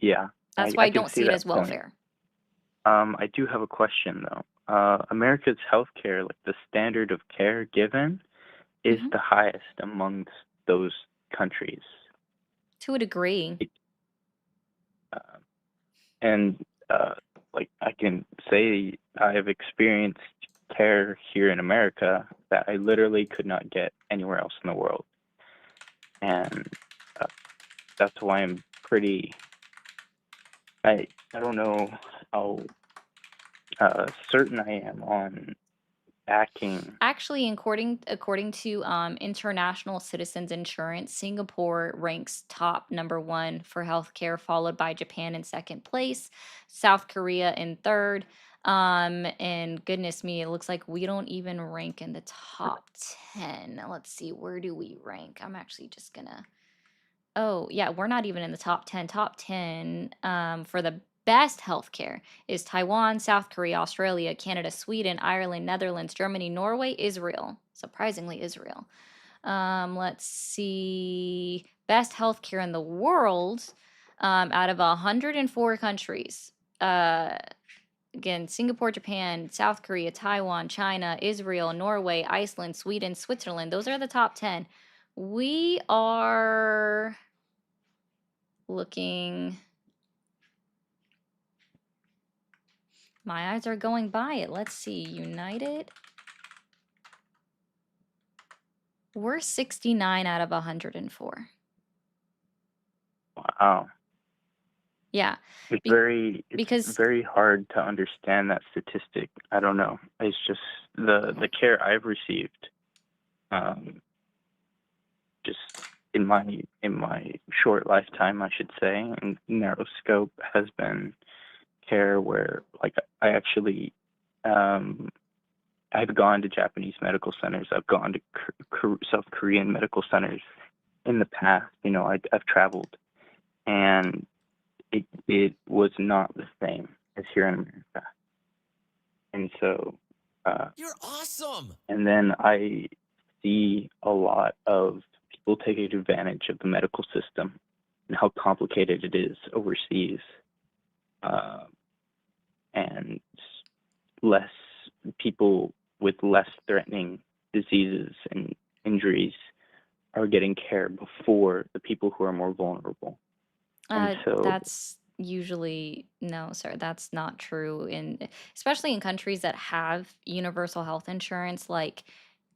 Yeah, That's why I can don't see see it that as point. welfare. I do have a question though. America's healthcare, like the standard of care given, is Mhm. the highest amongst those countries. To a degree. Uh, and like I can say I have experienced care here in America that I literally could not get anywhere else in the world. And uh, that's why I'm pretty I don't know how certain I am on backing. Actually, according to International Citizens Insurance, Singapore ranks top number 1 for healthcare, followed by Japan in second place, South Korea in third. And goodness me, it looks like we don't even rank in the top 10. Let's see, where do we rank? I'm actually just gonna. Oh, yeah, we're not even in the top 10. Top 10 for the best healthcare is Taiwan, South Korea, Australia, Canada, Sweden, Ireland, Netherlands, Germany, Norway, Israel. Surprisingly, Israel. Let's see. Best healthcare in the world out of 104 countries. Again, Singapore, Japan, South Korea, Taiwan, China, Israel, Norway, Iceland, Sweden, Switzerland. Those are the top 10. We are looking. My eyes are going by it. Let's see. United. We're 69 out of 104. Wow. Yeah. It's because very hard to understand that statistic. I don't know. It's just the care I've received, just in my short lifetime, I should say, and narrow scope, has been care where like I actually I've gone to Japanese medical centers. I've gone to South Korean medical centers in the past. You know, I've traveled, and it was not the same as here in America. And so, You're awesome. and then I see a lot of people taking advantage of the medical system and how complicated it is overseas, and less people with less threatening diseases and injuries are getting care before the people who are more vulnerable. And so, that's usually no, sir. That's not true especially in countries that have universal health insurance like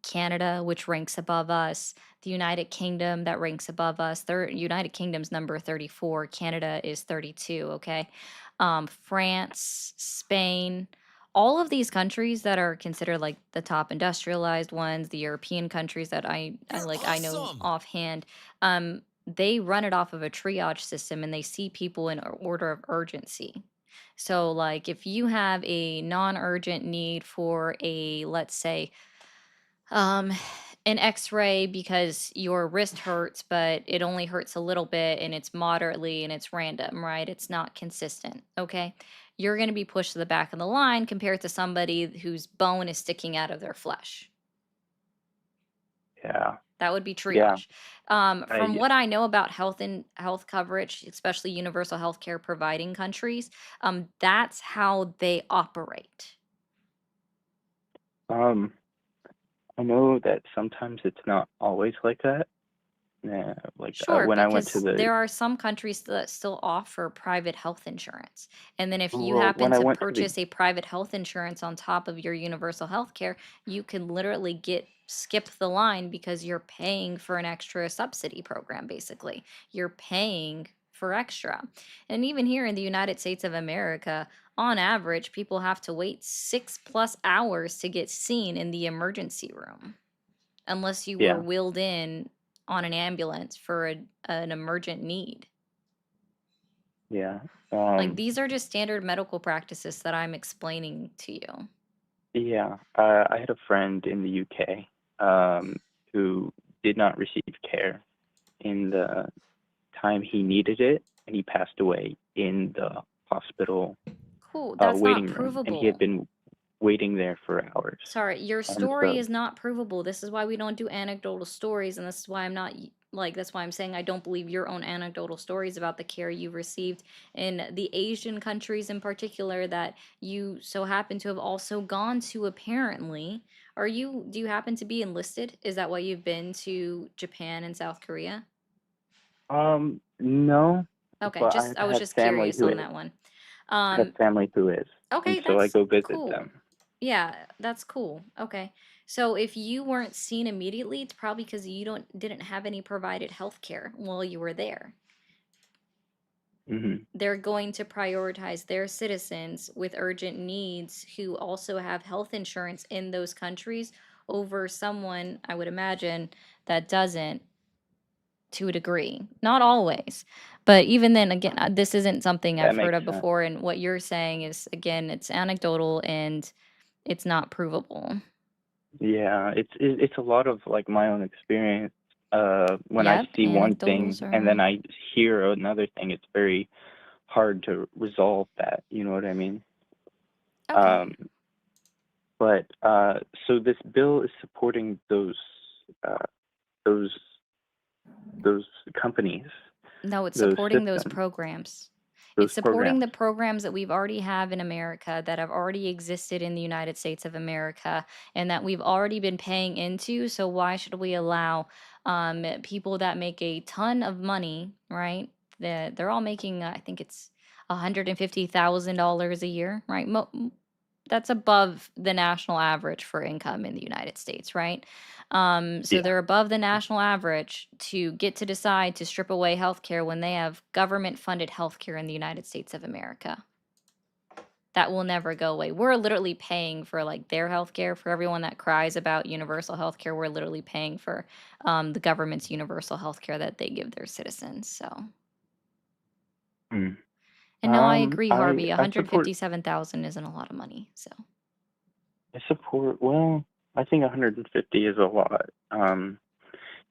Canada, which ranks above us, the United Kingdom that ranks above us. United Kingdom's number 34, Canada is 32, okay? France, Spain, all of these countries that are considered like the top industrialized ones, the European countries that I know Awesome. offhand, they run it off of a triage system and they see people in order of urgency. So, like, if you have a non-urgent need for let's say, um, an X-ray because your wrist hurts, but it only hurts a little bit and it's moderately and it's random, right? It's not consistent, okay? You're going to be pushed to the back of the line compared to somebody whose bone is sticking out of their flesh. yeah. That would be Yeah, triage. I From what I know about health coverage, especially universal health care providing countries, that's how they operate. um I know that sometimes it's not always like that. Yeah, like Sure, when I went to because the there are some countries that still offer private health insurance. And then if you well, happen when I to went to the purchase a private health insurance on top of your universal health care, you can literally skip the line because you're paying for an extra subsidy program, basically. You're paying for extra. And even here in the United States of America, on average, people have to wait 6+ hours to get seen in the emergency room unless you were yeah, wheeled in on an ambulance for an emergent need. yeah, Like these are just standard medical practices that I'm explaining to you. yeah. I had a friend in the UK who did not receive care in the time he needed it, and he passed away in the hospital Cool. That's not waiting room, and he had provable. been waiting there for hours. Sorry, your story So is not provable. This is why we don't do anecdotal stories, and this is why I'm not that's why I'm saying I don't believe your own anecdotal stories about the care you received in the Asian countries in particular that you so happen to have also gone to apparently. Do you happen to be enlisted? Is that why you've been to Japan and South Korea? no, Okay, but I was just curious on that one. I have Um, family who is, and okay, so I that's go visit cool. them. Yeah, that's cool. Okay. So if you weren't seen immediately, it's probably because you didn't have any provided health care while you were there. Hmm. They're going to prioritize their citizens with urgent needs who also have health insurance in those countries over someone, I would imagine, that doesn't to a degree. Not always. But even then, again, this isn't something That I've heard makes of sense. before. And what you're saying is, again, it's anecdotal and it's not provable. Yeah, it's a lot of like my own experience. When I Yep, see one thing anecdotals and then are. I hear another thing, it's very hard to resolve that. You know what I mean? Okay. Um, but so this bill is supporting uh, those those companies, No, it's those supporting those systems, programs. those It's supporting programs. the programs that we've already have in America that have already existed in the United States of America and that we've already been paying into. So why should we allow people that make a ton of money, right? They're all making, I think it's $150,000 a year, right? That's above the national average for income in the United States, right? So Yeah. they're above the national average to get to decide to strip away healthcare when they have government funded healthcare in the United States of America. That will never go away. We're literally paying for like their healthcare for everyone that cries about universal healthcare. We're literally paying for the government's universal healthcare that they give their citizens. So, Mm. and no, I agree, Harvey. I support 157,000 isn't a lot of money. So. well, I think 150 is a lot.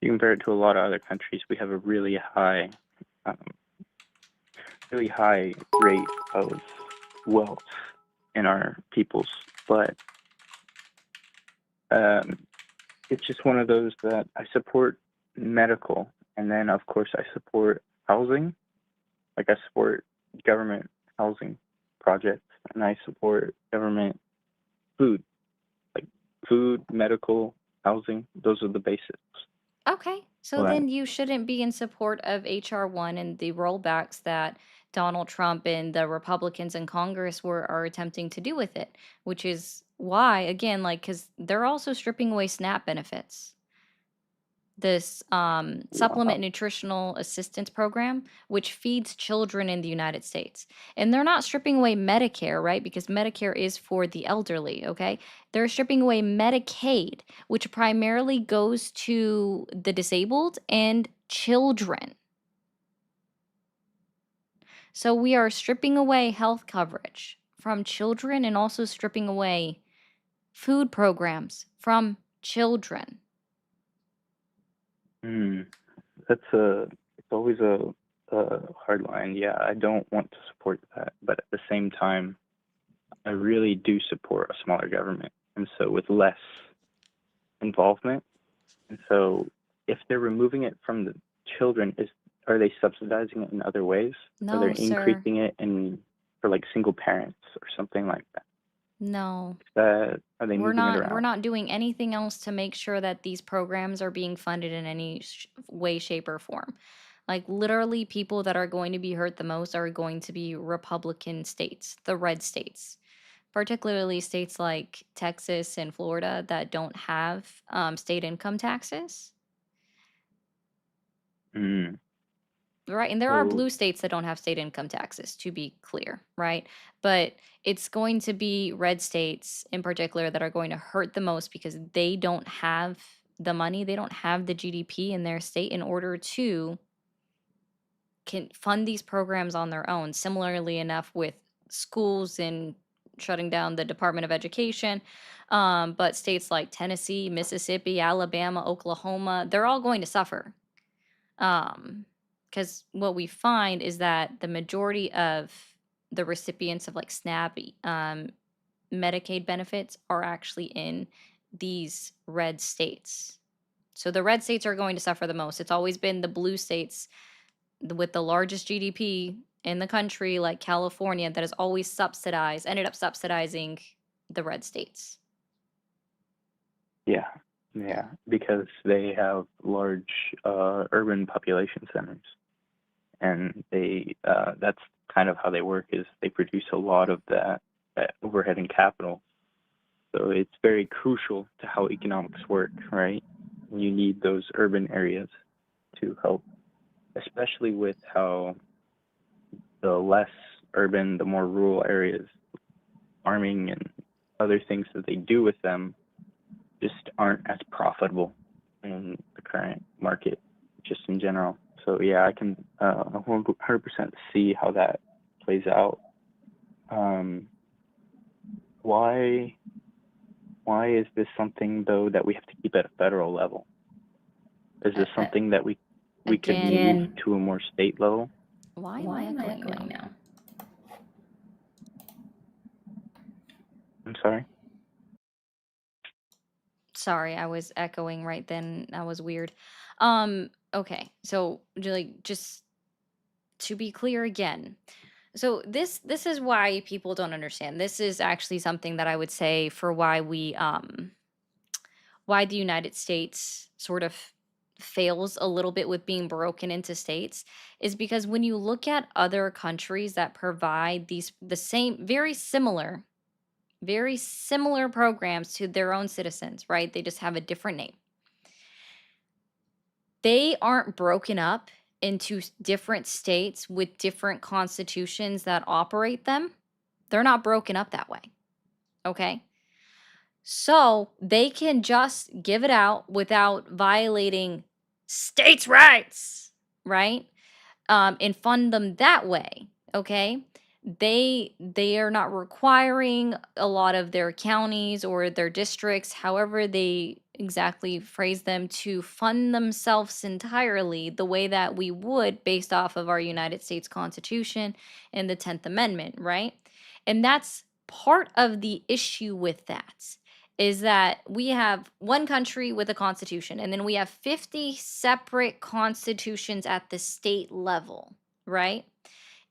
You compare it to a lot of other countries, we have a um, really high rate of wealth in our peoples, but um, it's just one of those that I support medical, and then of course I support housing. Like I support government housing projects, and I support government food, like food, medical, housing. Those are the basics. Okay, so But then you shouldn't be in support of HR 1 and the rollbacks that Donald Trump and the Republicans in Congress are attempting to do with it, which is why, again, like, because they're also stripping away SNAP benefits. This supplement wow, nutritional assistance program, which feeds children in the United States. And they're not stripping away Medicare, right? Because Medicare is for the elderly, okay? They're stripping away Medicaid, which primarily goes to the disabled and children. So we are stripping away health coverage from children and also stripping away food programs from children. mm, it's always a hard line. Yeah, I don't want to support that, but at the same time, I really do support a smaller government, and so with less involvement. And so if they're removing it from the children, are they subsidizing it in other ways? Are No, they sir. increasing it for like single parents or something like that? No. Are they We're moving it not around? doing anything else to make sure that these programs are being funded in any way, shape, or form. Like literally people that are going to be hurt the most are going to be Republican states, the red states. Particularly states like Texas and Florida that don't have state income taxes. Mm. Right, and there are So blue states that don't have state income taxes, to be clear, right? But it's going to be red states in particular that are going to hurt the most because they don't have the money, they don't have the GDP in their state in order to can fund these programs on their own. Similarly enough with schools and shutting down the Department of Education. But states like Tennessee, Mississippi, Alabama, Oklahoma, they're all going to suffer. Because what we find is that the majority of the recipients of like SNAP, Medicaid benefits are actually in these red states. So the red states are going to suffer the most. It's always been the blue states with the largest GDP in the country, like California, that has always ended up subsidizing the red states. yeah, because they have large urban population centers, and that's kind of how they work. Is they produce a lot of that overhead and capital. So it's very crucial to how economics work, right? You need those urban areas to help, especially with how the less urban, the more rural areas, farming and other things that they do with them just aren't as profitable in the current market, just in general. So yeah, I can 100% see how that plays out. Why is this something though that we have to keep at a federal level? Is this something that we could move Again, to a more state level? why am I echoing now? I'm sorry. Sorry, I was echoing right then. That was weird. Okay. So just to be clear again. So this is why people don't understand. This is actually something that I would say for why why the United States sort of fails a little bit with being broken into states is because when you look at other countries that provide the same very similar programs to their own citizens, right? They just have a different name. They aren't broken up into different states with different constitutions that operate them. They're not broken up that way. Okay? So they can just give it out without violating states' rights, right? And fund them that way. Okay? They are not requiring a lot of their counties or their districts, however they exactly phrase them, to fund themselves entirely the way that we would based off of our United States Constitution and the 10th Amendment, right? And that's part of the issue with that is that we have one country with a constitution and then we have 50 separate constitutions at the state level, right?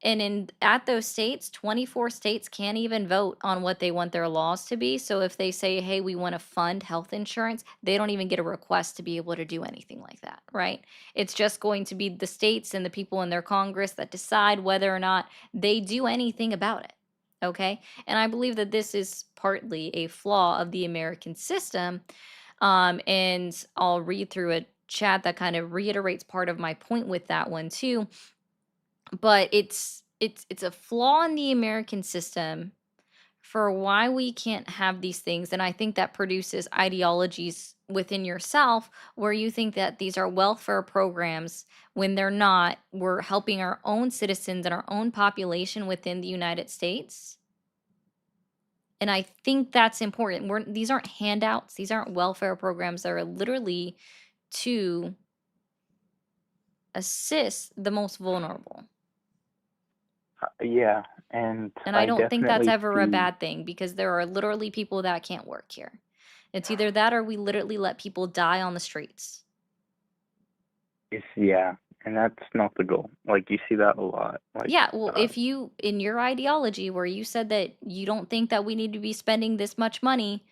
And at those states, 24 states can't even vote on what they want their laws to be. So if they say, hey, we want to fund health insurance, they don't even get a request to be able to do anything like that, right? It's just going to be the states and the people in their Congress that decide whether or not they do anything about it. Okay. And I believe that this is partly a flaw of the American system. And I'll read through a chat that kind of reiterates part of my point with that one too. But it's a flaw in the American system for why we can't have these things. And I think that produces ideologies within yourself where you think that these are welfare programs when they're not. We're helping our own citizens and our own population within the United States. And I think that's important. These aren't handouts. These aren't welfare programs. That are literally to assist the most vulnerable. Yeah, and I don't think that's definitely ever a see. bad thing because there are literally people that can't work here. It's either that or we literally let people die on the streets. Yeah, and that's not the goal. Like you see that a lot. Like Yeah, well, if you, in your ideology, where you said that you don't think that we need to be spending this much money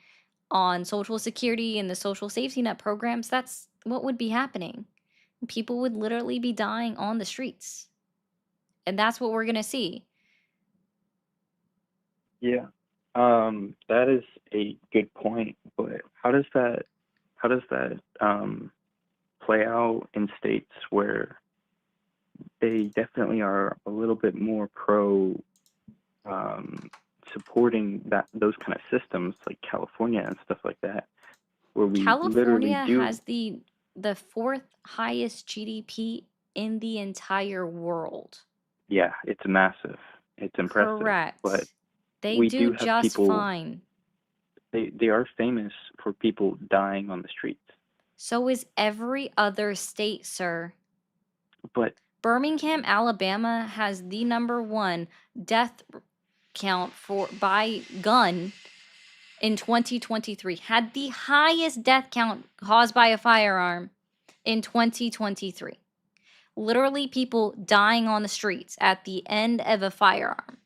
on Social Security and the social safety net programs, that's what would be happening. People would literally be dying on the streets. And that's what we're going to see. yeah, that is a good point. But how does that play out in states where they definitely are a little bit more pro supporting those kind of systems, like California and stuff like that, where we literally California do. has the fourth highest GDP in the entire world. Yeah, it's massive. It's impressive. Correct. But They we do do have just people. fine. They are famous for people dying on the streets. So is every other state, sir. But Birmingham, Alabama has the #1 death count by gun in 2023. Had the highest death count caused by a firearm in 2023. Literally people dying on the streets at the end of a firearm.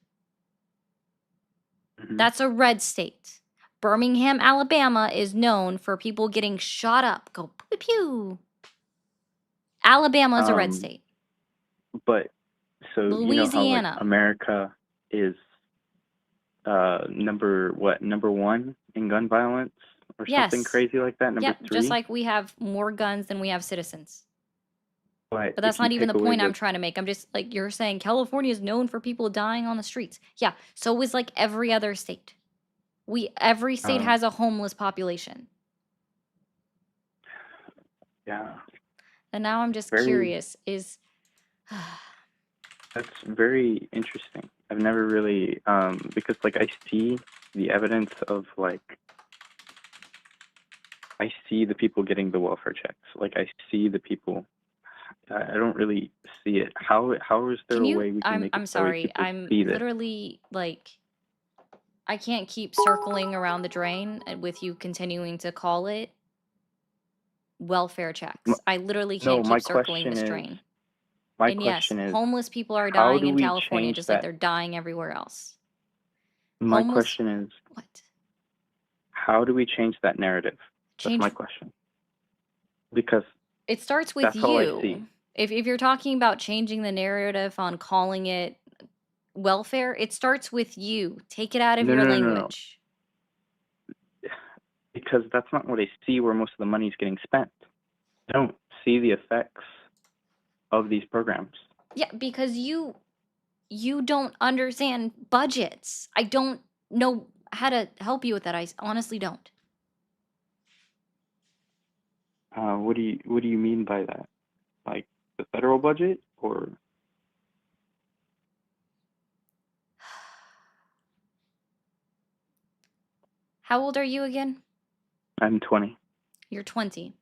That's a red state. Birmingham, Alabama is known for people getting shot up. Go pew pew. Alabama is a red state. But so you know how like Louisiana. America is number 1 in gun violence or something Yes. crazy like that, number Yep, 3. just like we have more guns than we have citizens. But But that's if you not even take the away point I'm trying to make. I'm just like, you're saying California is known for people dying on the streets. Yeah, so is like every other state. Every state has a homeless population. yeah, And now I'm just very curious, that's very interesting. I've never really because like I see the evidence of like I see the people getting the welfare checks. Like I see the people. I don't really see it. How is there Can a you, way we can make I'm it so way sorry, people I'm see this? literally like, I can't keep circling around the drain with you continuing to call it welfare checks. I literally No, can't my keep circling question this is drain. my And yes, question is homeless people are how dying do in we California change just like that? they're dying everywhere else. My Homeless, question is what? how do we change that narrative? That's Change, my question. Because it starts with that's all I see. you. If you're talking about changing the narrative on calling it welfare, it starts with you. Take it out of No, your no, no, no, no. language. Because that's not what I see where most of the money is getting spent. I don't see the effects of these programs. Yeah, because you don't understand budgets. I don't know how to help you with that. I honestly don't. What do you mean by that? Like the federal budget or? How old are you again? I'm 20. You're 20.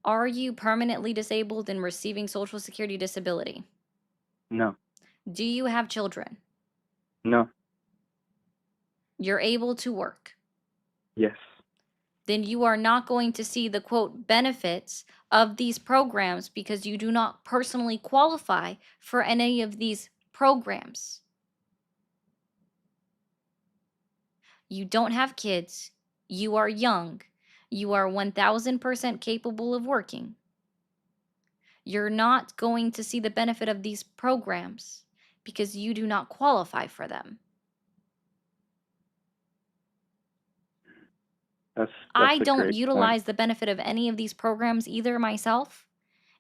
Are you permanently disabled and receiving Social Security disability? No. Do you have children? No. You're able to work. Yes. Then you are not going to see the quote benefits of these programs because you do not personally qualify for any of these programs. You don't have kids. You are young. You are 1000% capable of working. You're not going to see the benefit of these programs because you do not qualify for them. I a don't great utilize point. the benefit of any of these programs either myself,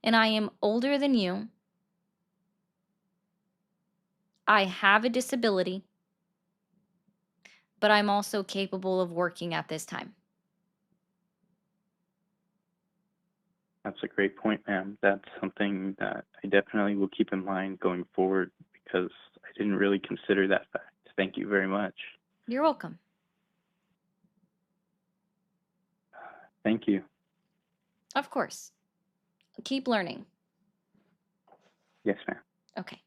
and I am older than you. I have a disability, but I'm also capable of working at this time. That's a great point, ma'am. That's something that I definitely will keep in mind going forward because I didn't really consider that fact. Thank you very much. You're welcome. Thank you. Of course. Keep learning. Yes, ma'am. Okay.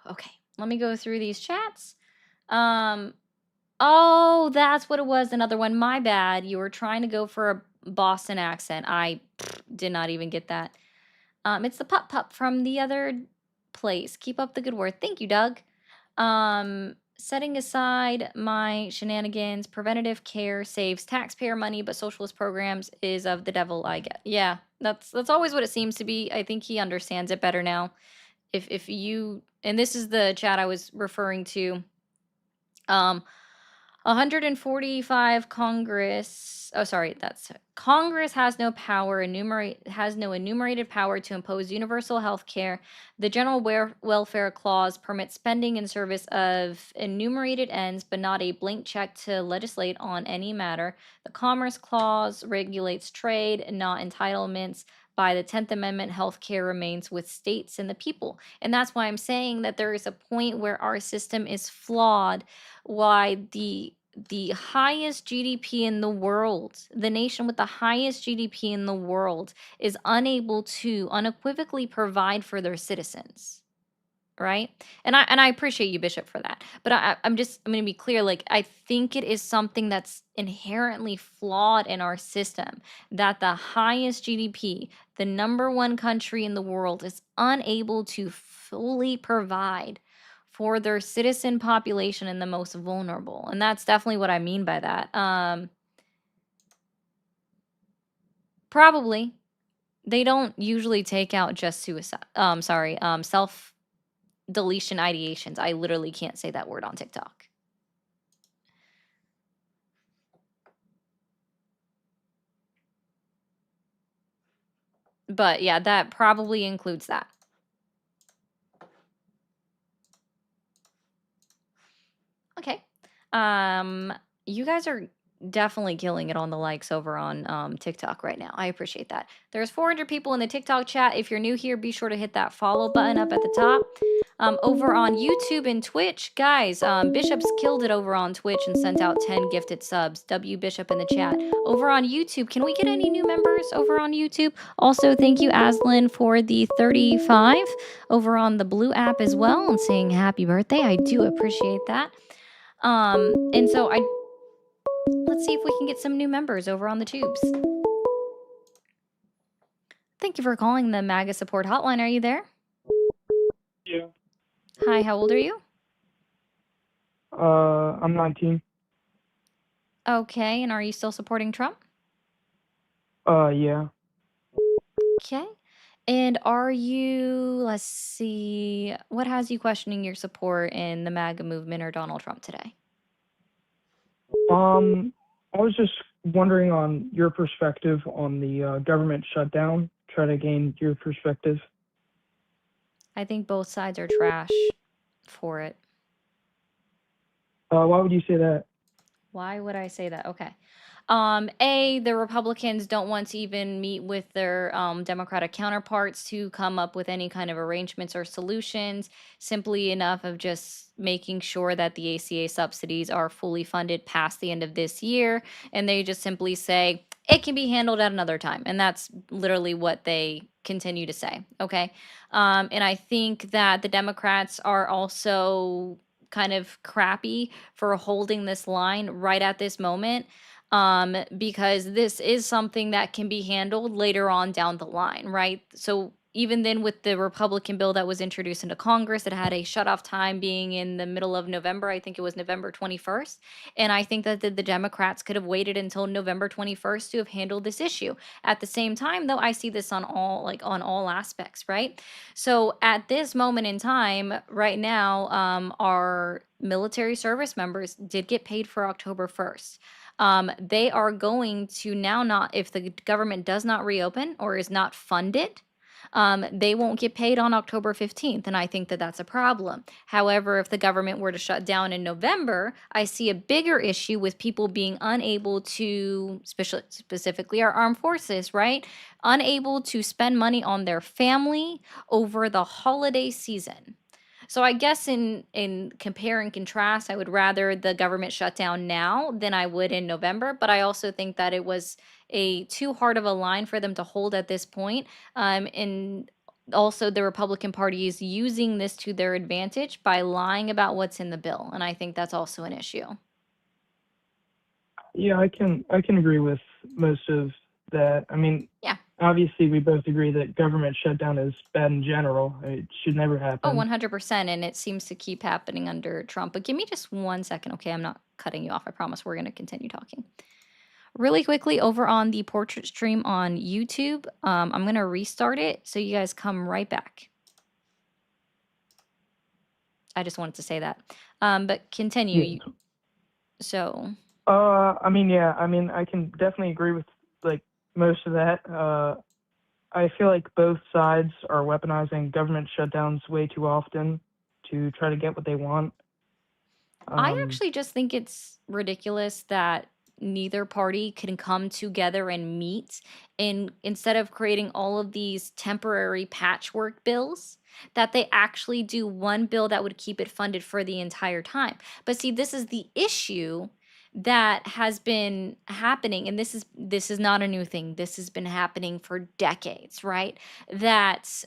Okay, let me go through these chats. Oh, that's what it was. Another one. My bad. You were trying to go for Boston accent. I did not even get that. It's the pup pup from the other place. Keep up the good work. Thank you, Doug. Setting aside my shenanigans, preventative care saves taxpayer money, but socialist programs is of the devil, I get. Yeah, that's always what it seems to be. I think he understands it better now. If you, and this is the chat I was referring to. 145 Congress. Oh, sorry, that's Congress has no enumerated power to impose universal health care. The General Welfare Clause permits spending in service of enumerated ends, but not a blank check to legislate on any matter. The Commerce Clause regulates trade, not entitlements. By the 10th Amendment, healthcare remains with states and the people. And that's why I'm saying that there is a point where our system is flawed, why the highest GDP in the world, the nation with the highest GDP in the world, is unable to unequivocally provide for their citizens. Right? And I appreciate you, Bishop, for that. But I'm going to be clear. Like, I think it is something that's inherently flawed in our system, that the highest GDP, the number one country in the world, is unable to fully provide for their citizen population and the most vulnerable. And that's definitely what I mean by that. Probably they don't usually take out just suicide. Self deletion ideations. I literally can't say that word on TikTok. But yeah, that probably includes that. Okay. You guys are definitely killing it on the likes over on TikTok right now. I appreciate that. There's 400 people in the TikTok chat. If you're new here, be sure to hit that follow button up at the top. Over on YouTube and Twitch, guys, Bishop's killed it over on Twitch and sent out 10 gifted subs. W Bishop in the chat. Over on YouTube, can we get any new members over on YouTube? Also, thank you, Aslan, for the 35 over on the Blue app as well and saying happy birthday. I do appreciate that. And so let's see if we can get some new members over on the tubes. Thank you for calling the MAGA support hotline. Are you there? Yeah. Hi, how old are you? I'm 19. Okay, and are you still supporting Trump? Yeah. Okay. And are you, let's see, what has you questioning your support in the MAGA movement or Donald Trump today? I was just wondering on your perspective on the government shutdown. Try to gain your perspective. I think both sides are trash for it. Why would you say that? Why would I say that? Okay. The Republicans don't want to even meet with their Democratic counterparts to come up with any kind of arrangements or solutions, simply enough of just making sure that the ACA subsidies are fully funded past the end of this year. And they just simply say, it can be handled at another time. And that's literally what they continue to say. Okay. And I think that the Democrats are also kind of crappy for holding this line right at this moment, because this is something that can be handled later on down the line, right? So even then with the Republican bill that was introduced into Congress, it had a shutoff time being in the middle of November. I think it was November 21st. And I think that the Democrats could have waited until November 21st to have handled this issue. At the same time, though, I see this on all aspects, right? So at this moment in time, right now, our military service members did get paid for October 1st. They are going to now not, if the government does not reopen or is not funded, they won't get paid on October 15th. And I think that that's a problem. However, if the government were to shut down in November, I see a bigger issue with people being unable to, specifically our armed forces, right? Unable to spend money on their family over the holiday season. So I guess in compare and contrast, I would rather the government shut down now than I would in November. But I also think that it was too hard of a line for them to hold at this point. And also the Republican Party is using this to their advantage by lying about what's in the bill. And I think that's also an issue. Yeah, I can agree with most of that. I mean, Yeah. obviously we both agree that government shutdown is bad in general. It should never Oh, happen. 100%. And it seems to keep happening under Trump. But give me just 1 second, okay? I'm not cutting you off. I promise we're going to continue talking. Really quickly, over on the portrait stream on YouTube, I'm going to restart it so you guys come right back. I just wanted to say that. But continue. Yeah. So, I mean, yeah, I mean, I can definitely agree with like most of that. I feel like both sides are weaponizing government shutdowns way too often to try to get what they want. I actually just think it's ridiculous that neither party can come together and meet, and instead of creating all of these temporary patchwork bills, that they actually do one bill that would keep it funded for the entire time. But see, this is the issue that has been happening, and this is not a new thing. This has been happening for decades, right? That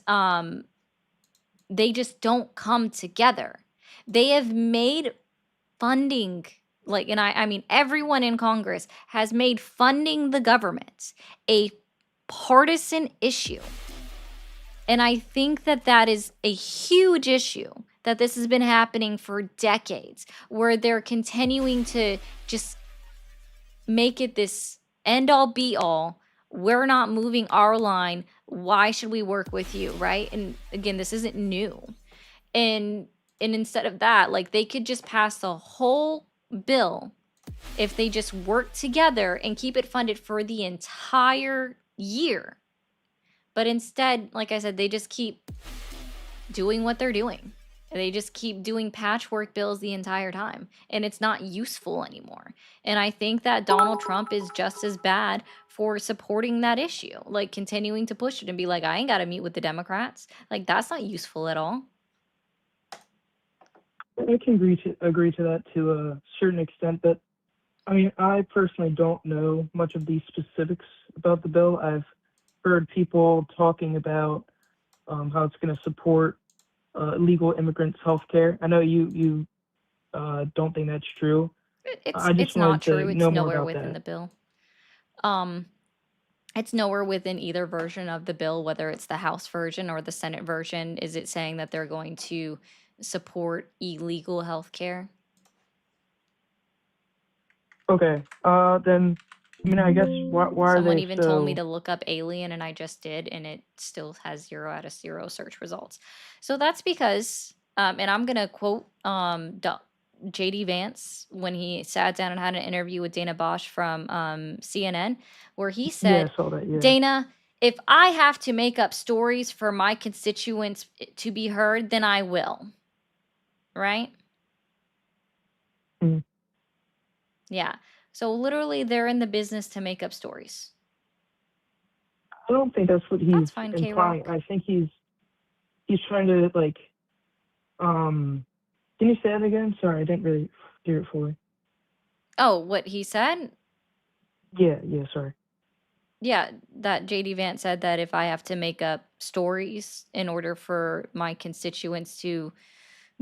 they just don't come together. They have made funding, like, and I mean everyone in Congress has made funding the government a partisan issue. And I think that that is a huge issue, that this has been happening for decades, where they're continuing to just make it this end all be all. We're not moving our line. Why should we work with you, right? And again, this isn't new. And instead of that, like, they could just pass the whole bill if they just work together and keep it funded for the entire year. But instead, like I said, they just keep doing what they're doing. They just keep doing patchwork bills the entire time, and it's not useful anymore. And I think that Donald Trump is just as bad for supporting that issue, like continuing to push it and be like, I ain't got to meet with the Democrats. Like, that's not useful at all. I can agree to that to a certain extent, but I mean, I personally don't know much of the specifics about the bill. I've heard people talking about how it's going to support illegal immigrants' health care. I know you don't think that's true. I just It's not wanted to true. It's know more nowhere about within that. the bill. It's nowhere within either version of the bill, whether it's the House version or the Senate version. Is it saying that they're going to support illegal health care? Okay, then, I mean, I guess why are Someone they even told me so? to look up alien, and I just did, and it still has 0 out of 0 search results. So that's because, and I'm gonna quote JD Vance when he sat down and had an interview with Dana Bosch from CNN, where he Yeah, said, I saw that. Yeah. Dana, if I have to make up stories for my constituents to be heard, then I will. Right? Mm. Yeah. So literally, they're in the business to make up stories. I don't think that's what he's That's fine, implying. K-Rock. I think he's trying to like, can you say that again? Sorry, I didn't really hear it fully. Oh, what he said? Yeah, sorry. Yeah, that JD Vance said that if I have to make up stories in order for my constituents to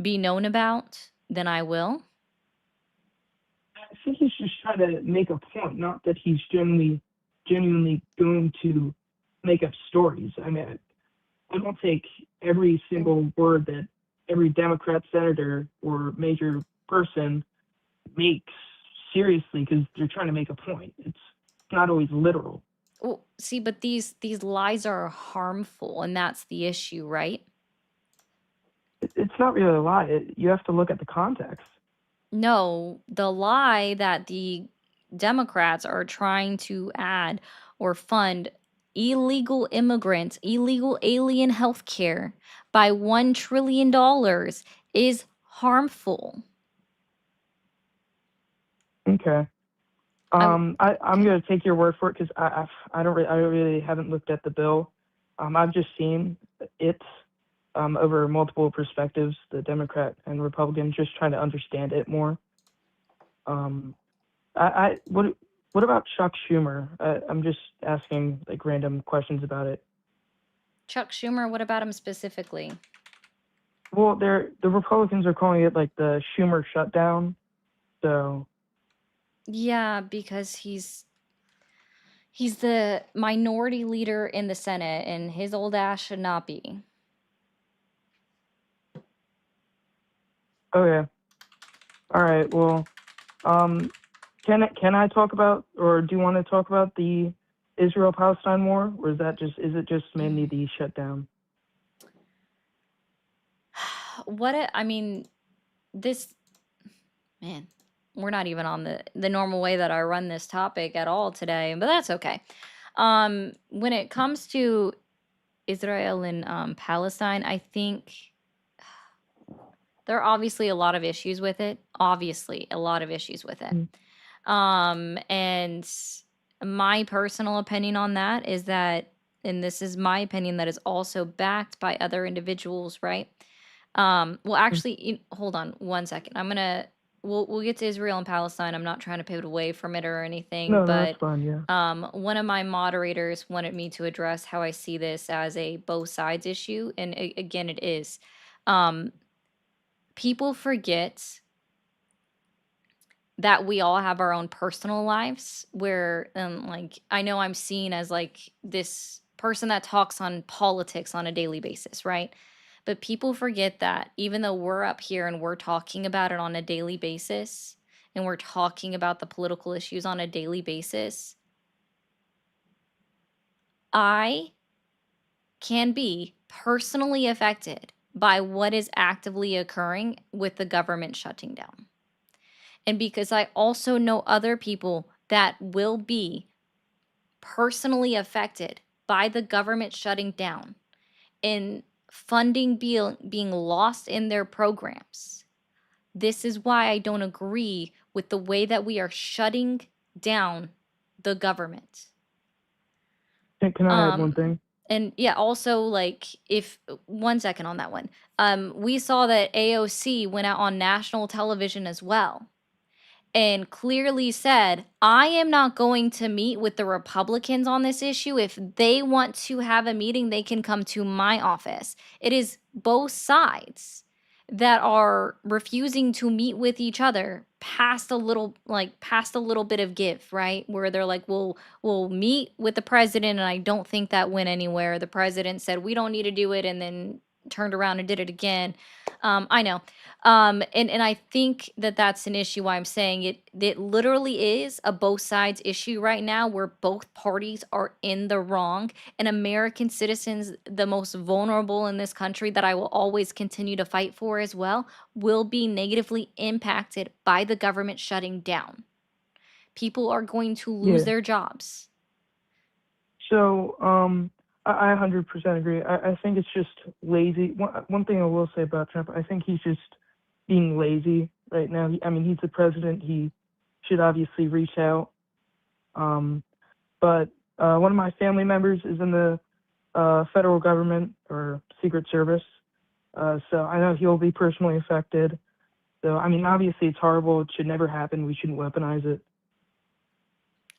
be known about, then I will. I think he's just trying to make a point, not that he's genuinely going to make up stories. I mean, I don't take every single word that every Democrat senator or major person makes seriously because they're trying to make a point. It's not always literal. Well, see, but these lies are harmful, and that's the issue, right? It's not really a lie. You have to look at the context. No, the lie that the Democrats are trying to add or fund illegal immigrants, illegal alien health care by $1 trillion is harmful. Okay. I'm gonna take your word for it because I really haven't looked at the bill. I've just seen it over multiple perspectives, the Democrat and Republican, just trying to understand it more. What about Chuck Schumer? I'm just asking like random questions about it. Chuck Schumer, what about him specifically? Well, the Republicans are calling it like the Schumer shutdown. So Yeah, because he's He's the minority leader in the Senate, and his old ass should not be. Okay. All right. Well, can I talk about, or do you want to talk about the Israel-Palestine war, or is it just mainly the shutdown? I mean, this, man, we're not even on the normal way that I run this topic at all today, but that's okay. When it comes to Israel and Palestine, I think there are obviously a lot of issues with it. Obviously, a lot of issues with it. And my personal opinion on that is that, and this is my opinion that is also backed by other individuals, right? Well, actually, hold on one second. We'll get to Israel and Palestine. I'm not trying to pivot away from it or anything, No, that's but fine. Yeah. one of my moderators wanted me to address how I see this as a both sides issue, and again, it is. People forget that we all have our own personal lives where like I know I'm seen as like this person that talks on politics on a daily basis, right? But people forget that even though we're up here and we're talking about it on a daily basis and we're talking about the political issues on a daily basis, I can be personally affected by what is actively occurring with the government shutting down. And because I also know other people that will be personally affected by the government shutting down and funding being lost in their programs. This is why I don't agree with the way that we are shutting down the government. Can I add one thing? And yeah, also like if 1 second on that one. We saw that AOC went out on national television as well and clearly said, I am not going to meet with the Republicans on this issue. If they want to have a meeting, they can come to my office. It is both sides that are refusing to meet with each other past a little bit of give, right? Where they're like, we'll meet with the president, and I don't think that went anywhere. The president said we don't need to do it, and then turned around and did it again. I know. And I think that that's an issue why I'm saying it literally is a both sides issue right now where both parties are in the wrong, and American citizens, the most vulnerable in this country that I will always continue to fight for as well, will be negatively impacted by the government shutting down. People are going to lose Yeah. their jobs. So, I 100% agree. I think it's just lazy. One thing I will say about Trump, I think he's just being lazy right now. I mean, he's the president. He should obviously reach out. But one of my family members is in the federal government or Secret Service. So I know he'll be personally affected. So, I mean, obviously it's horrible. It should never happen. We shouldn't weaponize it.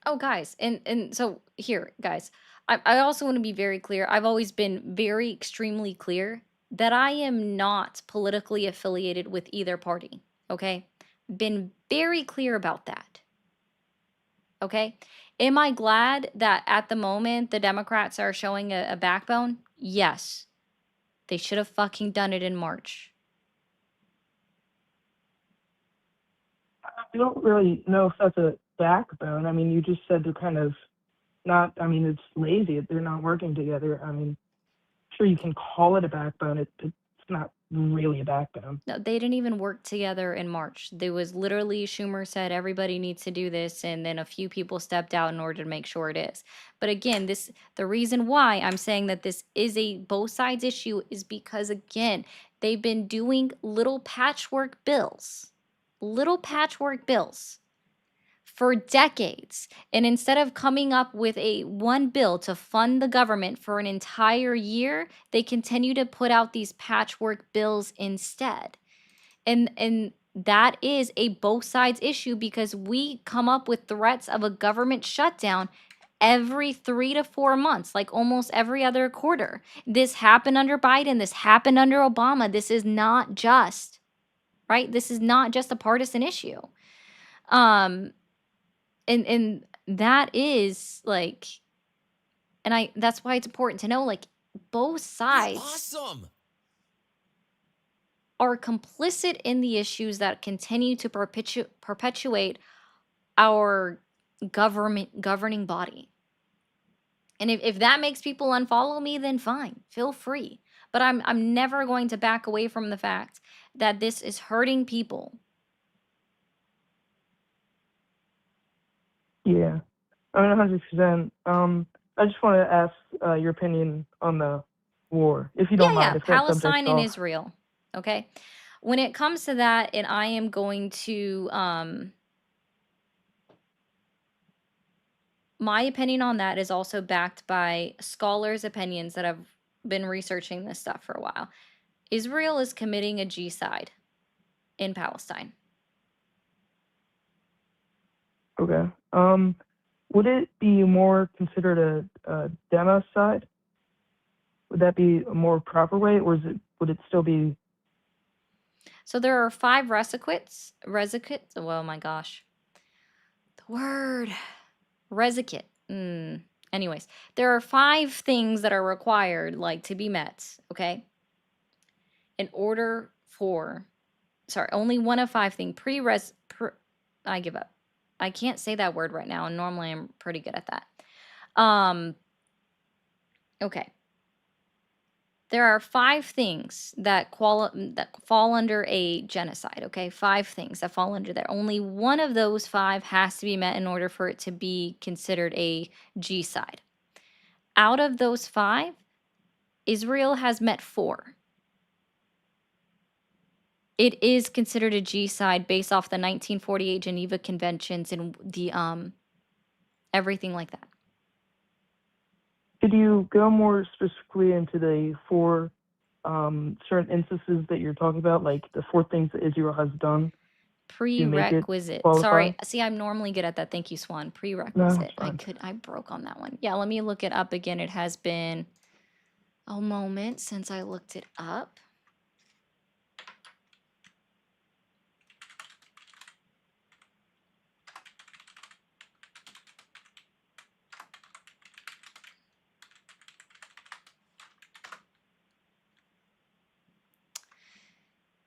Oh, guys, and so here, guys, I also want to be very clear. I've always been very extremely clear that I am not politically affiliated with either party. Okay, been very clear about that. Okay, am I glad that at the moment the Democrats are showing a backbone? Yes, they should have fucking done it in March. I don't really know if that's a backbone. I mean, you just said they're kind of not, I mean, it's lazy. They're not working together. I mean, sure, you can call it a backbone. It's not really a backbone. No, they didn't even work together in March. There was literally Schumer said everybody needs to do this, and then a few people stepped out in order to make sure it is. But again, the reason why I'm saying that this is a both sides issue is because again, they've been doing little patchwork bills for decades. And instead of coming up with one bill to fund the government for an entire year, they continue to put out these patchwork bills instead. And that is a both sides issue because we come up with threats of a government shutdown every 3 to 4 months, like almost every other quarter. This happened under Biden. This happened under Obama. This is not just, right? This is not just a partisan issue. And that is like, and that's why it's important to know, like, both sides Awesome. are complicit in the issues that continue to perpetuate our governing body. And if that makes people unfollow me, then fine, feel free. But I'm never going to back away from the fact that this is hurting people. Yeah, I mean, 100%. I just want to ask your opinion on the war, if you don't mind, if that subject's Palestine and off. Israel. Okay. When it comes to that, and I am going to my opinion on that is also backed by scholars' opinions that have been researching this stuff for a while. Israel is committing a genocide in Palestine. Okay. Would it be more considered a genocide? Would that be a more proper way, or would it still be? So there are 5 requisites. Oh my gosh. The word. Requisite. Anyways, there are 5 things that are required, like, to be met, okay? In order for, only one of 5 things. I give up. I can't say that word right now, and normally I'm pretty good at that. Okay. There are 5 things that fall under a genocide, okay? 5 things that fall under there. Only one of those 5 has to be met in order for it to be considered a genocide. Out of those 5, Israel has met 4. It is considered a genocide based off the 1948 Geneva Conventions and the everything like that. Could you go more specifically into the 4 certain instances that you're talking about, like the 4 things that Israel has done to make it Prerequisite. qualify? Sorry. See, I'm normally good at that. Thank you, Swan. No, Prerequisite. it's fine. I broke on that one. Yeah, let me look it up again. It has been a moment since I looked it up.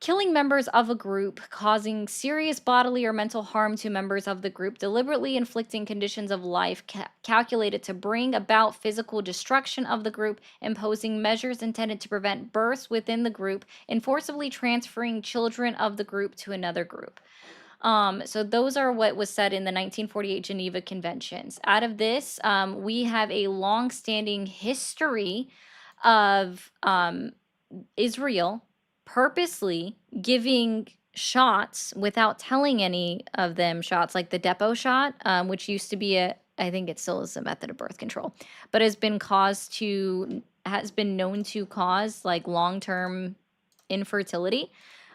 Killing members of a group, causing serious bodily or mental harm to members of the group, deliberately inflicting conditions of life calculated to bring about physical destruction of the group, imposing measures intended to prevent births within the group, and forcibly transferring children of the group to another group. So those are what was said in the 1948 Geneva Conventions. Out of this, we have a long-standing history of Israel purposely giving shots without telling any of them shots, like the depot shot, which used to be I think it still is a method of birth control, but has been known to cause like long-term infertility,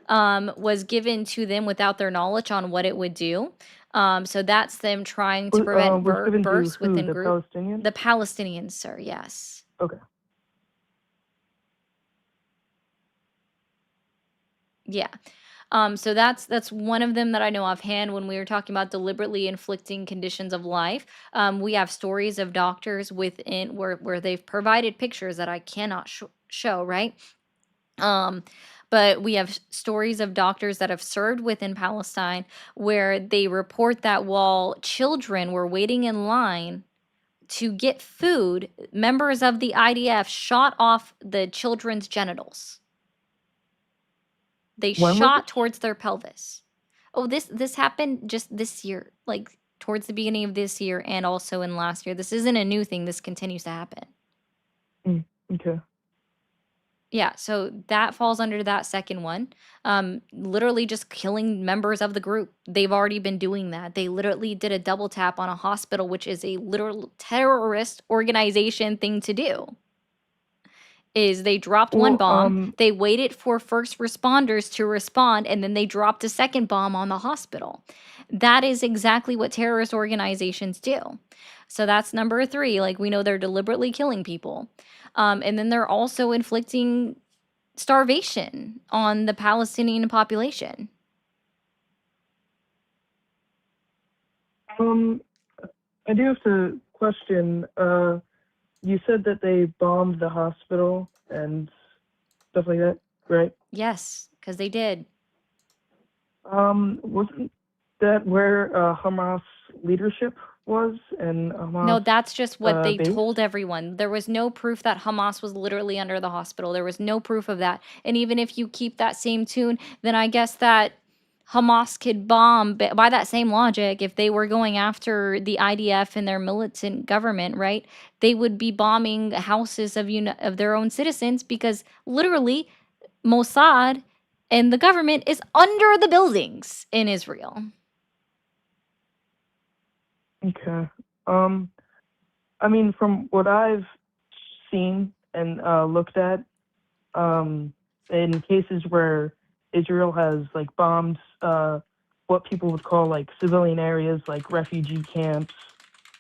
was given to them without their knowledge on what it would do. So that's them trying to prevent Was given to births who? within The group. Palestinians? The Palestinians, sir, yes. Okay. Yeah. So that's one of them that I know offhand. When we were talking about deliberately inflicting conditions of life, we have stories of doctors within where they've provided pictures that I cannot show, right? But we have stories of doctors that have served within Palestine where they report that while children were waiting in line to get food, members of the IDF shot off the children's genitals. They When was shot this? towards their pelvis. Oh, this happened just this year, like towards the beginning of this year and also in last year. This isn't a new thing. This continues to happen. Okay. Yeah, so that falls under that second one. Literally just killing members of the group. They've already been doing that. They literally did a double tap on a hospital, which is a literal terrorist organization thing to do. Is they dropped one bomb, they waited for first responders to respond, and then they dropped a second bomb on the hospital. That is exactly what terrorist organizations do. So that's number 3. Like, we know they're deliberately killing people. And then they're also inflicting starvation on the Palestinian population. I I do have to question. You said that they bombed the hospital and stuff like that, right? Yes, because they did. Wasn't that where Hamas leadership was and No, Hamas that's just what they base? told everyone. There was no proof that Hamas was literally under the hospital. There was no proof of that. And even if you keep that same tune, then I guess that Hamas could bomb by that same logic. If they were going after the IDF and their militant government, right? They would be bombing houses of of their own citizens because literally Mossad and the government is under the buildings in Israel. Okay. I mean, from what I've seen and looked at, in cases where Israel has like bombed what people would call like civilian areas, like refugee camps,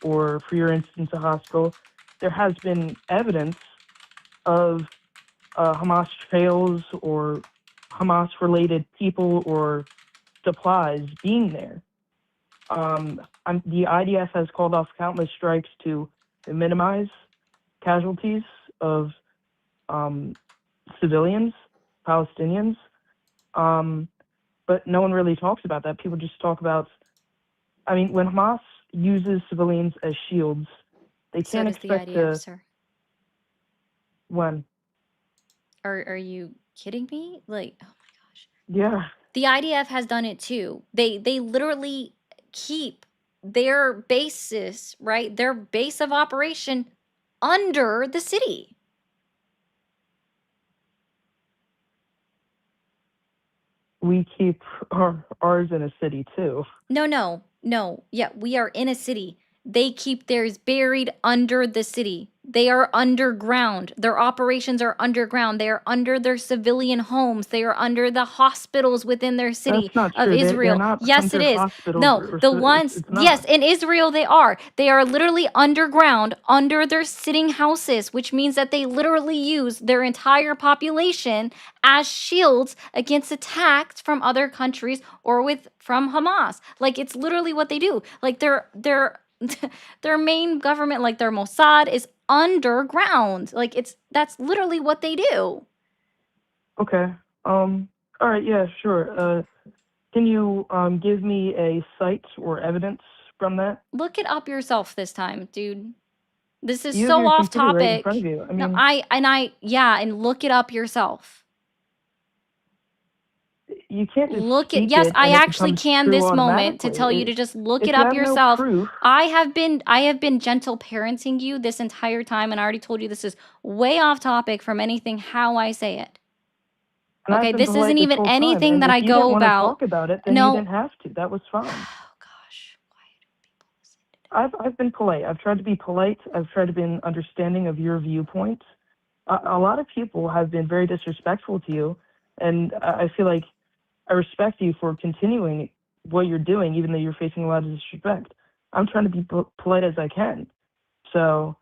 or for your instance, a hospital, there has been evidence of Hamas trails or Hamas-related people or supplies being there. The IDF has called off countless strikes to minimize casualties of civilians, Palestinians, but no one really talks about that. People just talk about, I mean, when Hamas uses civilians as shields, they So can't does the expect IDF, to, sir. when, Are you kidding me? Like, oh my gosh. yeah, The IDF has done it too. They literally keep their bases, right? Their base of operation under the city. we keep ours in a city too. No. Yeah, we are in a city. They keep theirs buried under the city. They are underground. Their operations are underground. They are under their civilian homes. They are under the hospitals within their city That's not of true. They're Israel. not Yes, it under is. hospitals No, the it's, ones, it's yes, not. in Israel they are. They are literally underground under their sitting houses, which means that they literally use their entire population as shields against attacks from other countries or from Hamas. Like it's literally what they do. Like their main government, like their Mossad, is underground. Like that's literally what they do. Okay. All right. Yeah. Sure. Can you give me a site or evidence from that? Look it up yourself this time, dude. This is You have so your off computer right in front topic. of you. I No, mean, and look it up yourself. you can't just Look it. speak Yes, it I and it actually becomes can true this moment to automatically. tell you to just look If it you up have no yourself. proof, I have been gentle parenting you this entire time, and I already told you this is way off topic from anything how I say it. and I've Okay, been this isn't polite this even whole time, anything and that if I you didn't go want to about. talk about it, then you No. didn't have to. That was fine. Oh gosh. Why do people listen to that? I've been polite. I've tried to be polite. I've tried to be understanding of your viewpoint. A lot of people have been very disrespectful to you, and I feel like I respect you for continuing what you're doing, even though you're facing a lot of disrespect. I'm trying to be polite as I can. So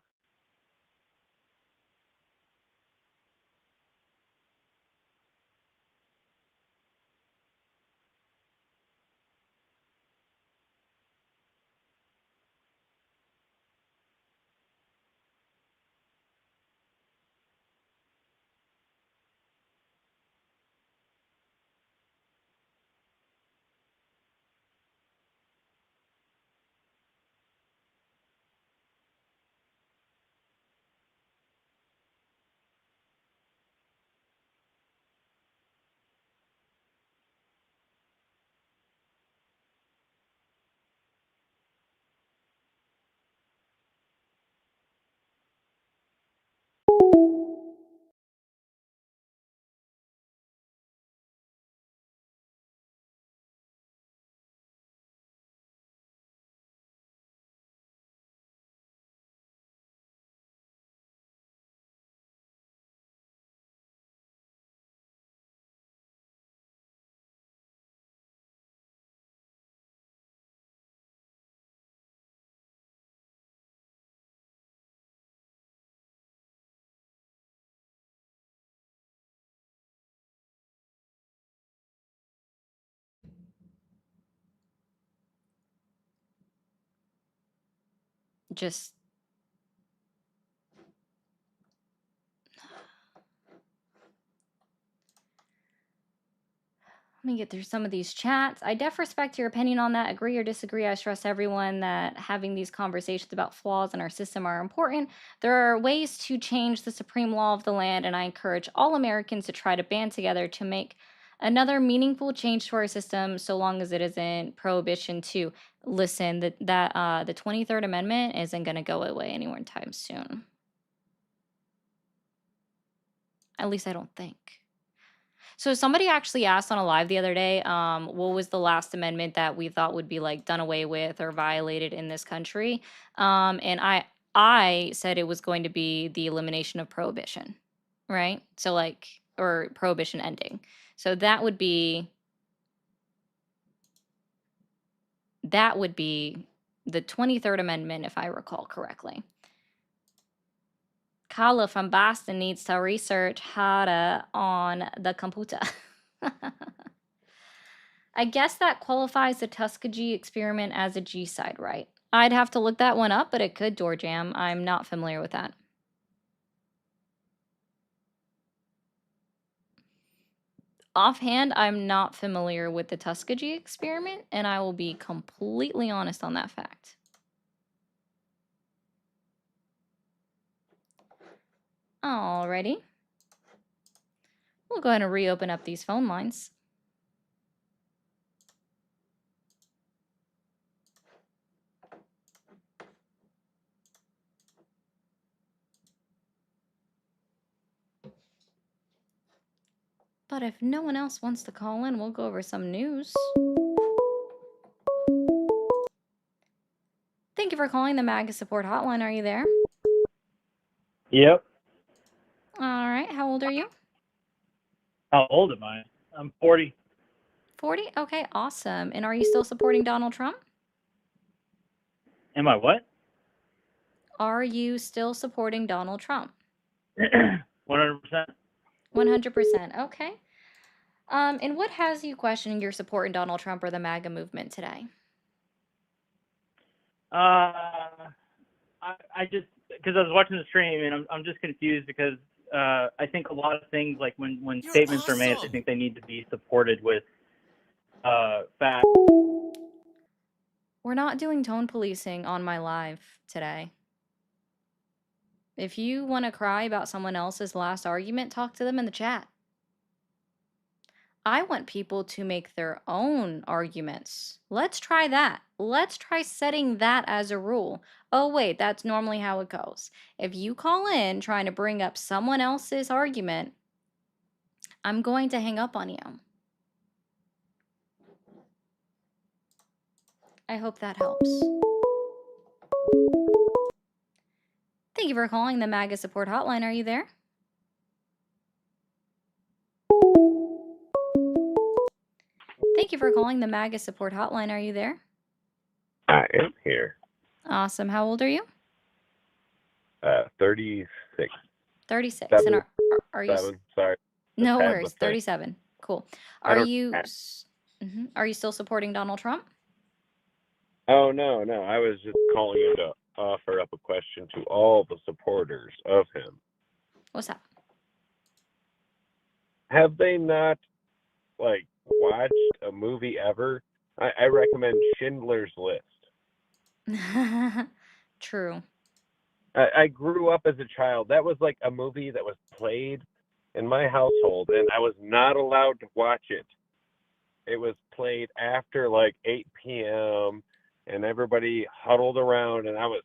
just let me get through some of these chats. I def respect your opinion on that. Agree or disagree. I stress everyone that having these conversations about flaws in our system are important. There are ways to change the supreme law of the land, and I encourage all Americans to try to band together to make another meaningful change to our system, so long as it isn't prohibition too. Listen, the 23rd Amendment isn't going to go away anytime soon. At least I don't think. So somebody actually asked on a live the other day, what was the last amendment that we thought would be like done away with or violated in this country? And I said it was going to be the elimination of prohibition, right? So like, or prohibition ending. So that would be the 23rd Amendment, if I recall correctly. Carla from Boston needs to research harder on the computer. I guess that qualifies the Tuskegee experiment as a G-side, right? I'd have to look that one up, but it could, Door Jam. I'm not familiar with that. Offhand, I'm not familiar with the Tuskegee experiment, and I will be completely honest on that fact. Alrighty. We'll go ahead and reopen up these phone lines. But if no one else wants to call in, we'll go over some news. Thank you for calling the MAGA support hotline. Are you there? Yep. All right. How old are you? How old am I? I'm 40. 40? Okay, awesome. And are you still supporting Donald Trump? Am I what? Are you still supporting Donald Trump? 100%. 100%. Okay. And what has you questioning your support in Donald Trump or the MAGA movement today? I just, because I was watching the stream and I'm just confused because I think a lot of things, like when statements are made, I think they need to be supported with facts. We're not doing tone policing on my live today. If you want to cry about someone else's last argument, talk to them in the chat. I want people to make their own arguments. Let's try that. Let's try setting that as a rule. Oh, wait, that's normally how it goes. If you call in trying to bring up someone else's argument, I'm going to hang up on you. I hope that helps. Thank you for calling the MAGA support hotline. Are you there? Thank you for calling the MAGA support hotline. Are you there? I am here. Awesome. How old are you? 36. 36. Seven. And are you? Sorry. No Tab worries. was there. 37. Cool. I Are don't- you? Are you still supporting Donald Trump? Oh, no. I was just calling in to offer up a question to all the supporters of him. What's that? Have they not, watched a movie ever? I recommend Schindler's List. True. I grew up as a child. That was like a movie that was played in my household, and I was not allowed to watch it. It was played after 8 p.m., and everybody huddled around, and I was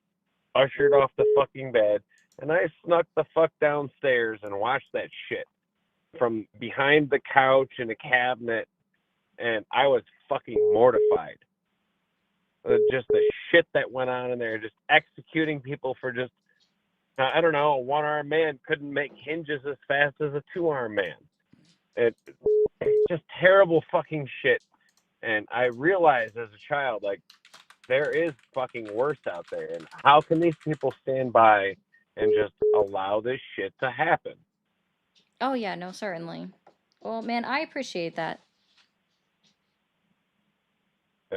ushered off the fucking bed, and I snuck the fuck downstairs and watched that shit from behind the couch in a cabinet, and I was fucking mortified. Just the shit that went on in there, just executing people for just, I don't know, a one-armed man couldn't make hinges as fast as a two-armed man. It's just terrible fucking shit. And I realized as a child, there is fucking worse out there. And how can these people stand by and just allow this shit to happen? Oh, yeah, no, certainly. Well, man, I appreciate that.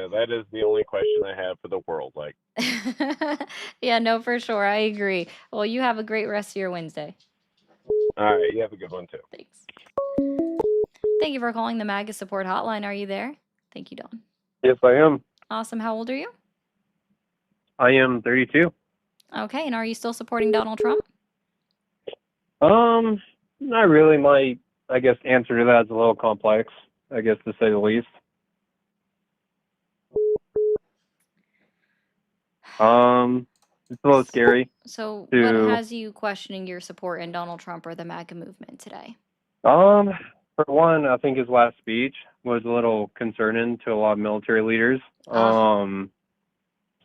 that is the only question I have for the world. Like, Yeah, no, for sure. I agree. Well, you have a great rest of your Wednesday. all right, you have a good one too. Thanks. Thank you for calling the MAGA support hotline. Are you there? Thank you, Don. Yes, I am. Awesome. How old are you? I am 32. Okay, and are you still supporting Donald Trump? Not really. My, I guess, answer to that is a little complex, I guess, to say the least. It's a little scary. So, what to, has you questioning your support in Donald Trump or the MAGA movement today? for one, I think his last speech was a little concerning to a lot of military leaders. So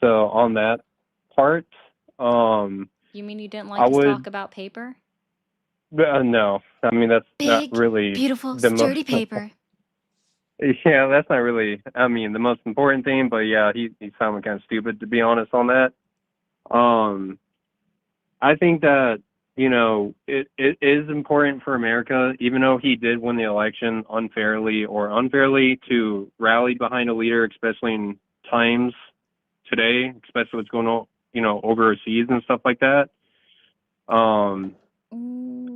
on that part, You mean you didn't I like his would, talk about paper? no, I mean, that's not Big, really beautiful, the sturdy most, paper. yeah, that's not really, I mean, the most important thing, but yeah, he sounded kind of stupid, to be honest, on that. I think that, you know, it is important for America, even though he did win the election unfairly, to rally behind a leader, especially in times today, especially what's going on, you know, overseas and stuff like that.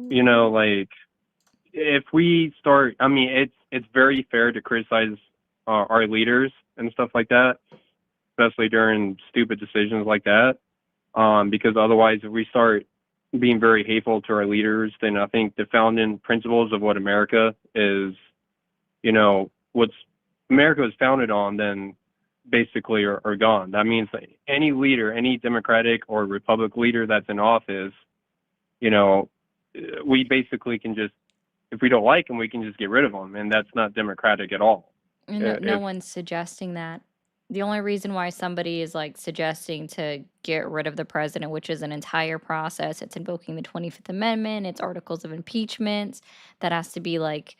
You know, like, if we start, I mean, it's very fair to criticize our leaders and stuff like that, especially during stupid decisions like that. Because otherwise, if we start being very hateful to our leaders, then I think the founding principles of what America is, you know, what's America is founded on, then basically are gone. That means that any leader, any Democratic or Republican leader that's in office, you know, we basically can just, if we don't like them, we can just get rid of them, and that's not democratic at all. No one's suggesting that. The only reason why somebody is like suggesting to get rid of the president, which is an entire process, it's invoking the 25th Amendment, it's articles of impeachment that has to be like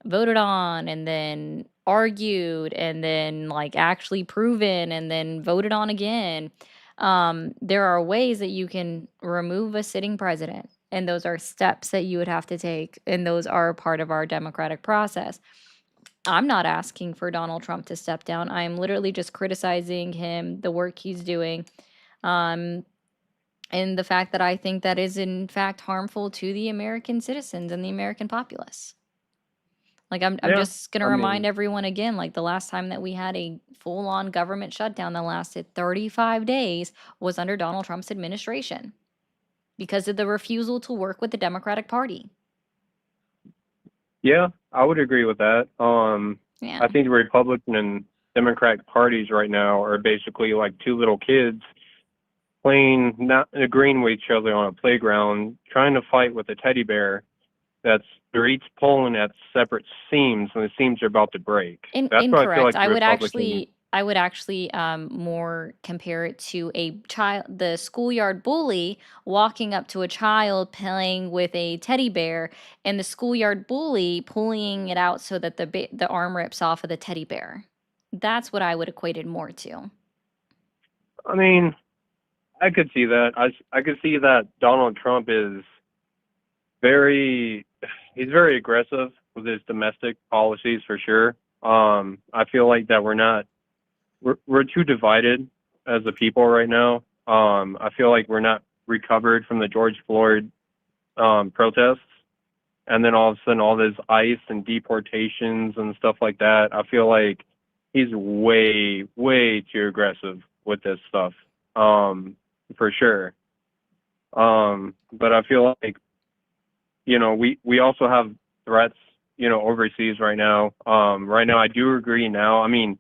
voted on and then argued and then like actually proven and then voted on again. There are ways that you can remove a sitting president, and those are steps that you would have to take, and those are part of our democratic process. I'm not asking for Donald Trump to step down. I'm literally just criticizing him, the work he's doing, and the fact that I think that is in fact harmful to the American citizens and the American populace. Like I'm Yeah, just gonna I remind mean, everyone again, like the last time that we had a full-on government shutdown that lasted 35 days was under Donald Trump's administration because of the refusal to work with the Democratic Party. yeah, I would agree with that. Yeah. I think the Republican and Democratic parties right now are basically like two little kids playing, not agreeing with each other on a playground, trying to fight with a teddy bear they're each pulling at separate seams, and the seams are about to break. That's what I feel Incorrect. like the I would Republican. actually more compare it to the schoolyard bully walking up to a child playing with a teddy bear, and the schoolyard bully pulling it out so that the arm rips off of the teddy bear. That's what I would equate it more to. I mean, I could see that. I could see that Donald Trump is he's very aggressive with his domestic policies for sure. I feel like that we're too divided as a people right now. I feel like we're not recovered from the George Floyd protests, and then all of a sudden all this ICE and deportations and stuff like that. I feel like he's way too aggressive with this stuff, for sure. But I feel like, you know, we also have threats, you know, overseas right now. Right now, I do agree now. I mean,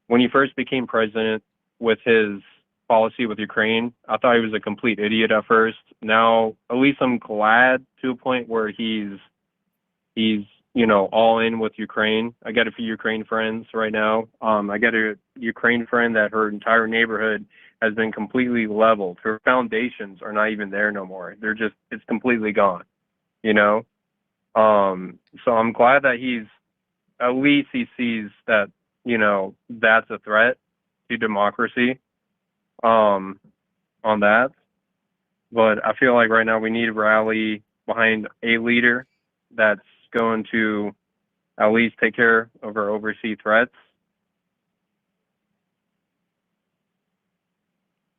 when he first became president with his policy with Ukraine, I thought he was a complete idiot at first. Now, at least I'm glad to a point where he's you know, all in with Ukraine. I got a few Ukraine friends right now. I got a Ukraine friend that her entire neighborhood has been completely leveled. Her foundations are not even there no more. It's completely gone, you know? So I'm glad that at least he sees that, you know, that's a threat to democracy, on that. But I feel like right now we need to rally behind a leader that's going to at least take care of our overseas threats.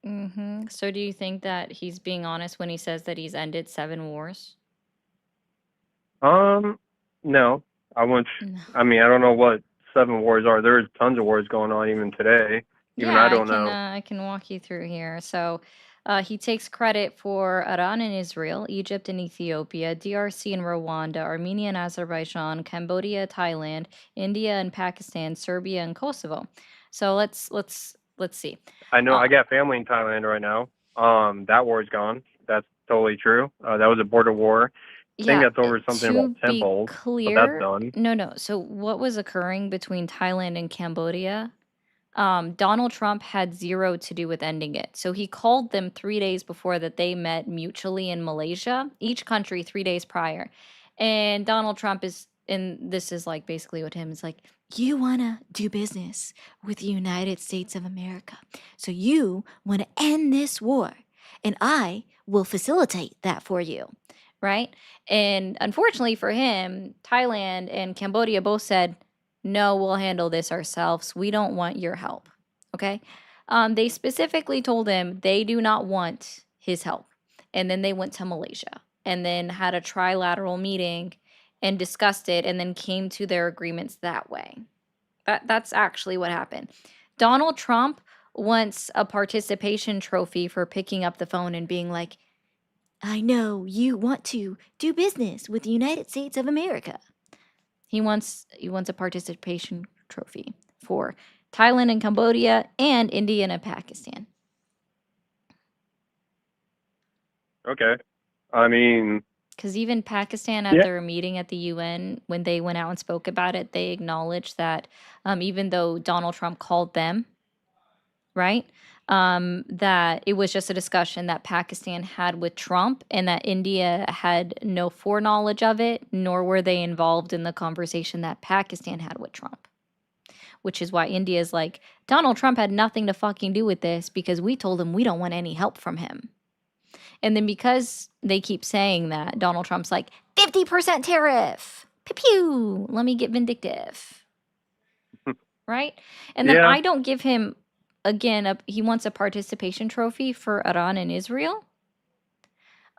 So do you think that he's being honest when he says that he's ended 7 wars? No, I wouldn't. I mean, I don't know what 7 wars are. There's tons of wars going on even today. Even Yeah, I don't know. I can walk you through here. So, he takes credit for Iran and Israel, Egypt and Ethiopia, DRC and Rwanda, Armenia and Azerbaijan, Cambodia, Thailand, India and Pakistan, Serbia and Kosovo. So let's see. I know I Uh, got family in Thailand right now. That war's gone. That's totally true. That was a border war. I think yeah, that's over something to about be temples, but that's clear, done. no. So what was occurring between Thailand and Cambodia? Donald Trump had 0 to do with ending it. So he called them 3 days before that they met mutually in Malaysia, each country 3 days prior. And Donald Trump is, and this is like basically what him is like, you want to do business with the United States of America. So you want to end this war, and I will facilitate that for you. Right? And unfortunately for him, Thailand and Cambodia both said, no, we'll handle this ourselves. We don't want your help. Okay. They specifically told him they do not want his help. And then they went to Malaysia and then had a trilateral meeting and discussed it and then came to their agreements that way. That's actually what happened. Donald Trump wants a participation trophy for picking up the phone and being like, I know you want to do business with the United States of America. He wants a participation trophy for Thailand and Cambodia and India and Pakistan. Okay. I mean, Because even Pakistan at yeah. their meeting at the UN, when they went out and spoke about it, they acknowledged that even though Donald Trump called them, right, that it was just a discussion that Pakistan had with Trump and that India had no foreknowledge of it, nor were they involved in the conversation that Pakistan had with Trump. Which is why India is like, Donald Trump had nothing to fucking do with this because we told him we don't want any help from him. And then because they keep saying that, Donald Trump's like, 50% tariff. Pew pew. Let me get vindictive. Right? And then Yeah. I don't give him, again, he wants a participation trophy for Iran and Israel.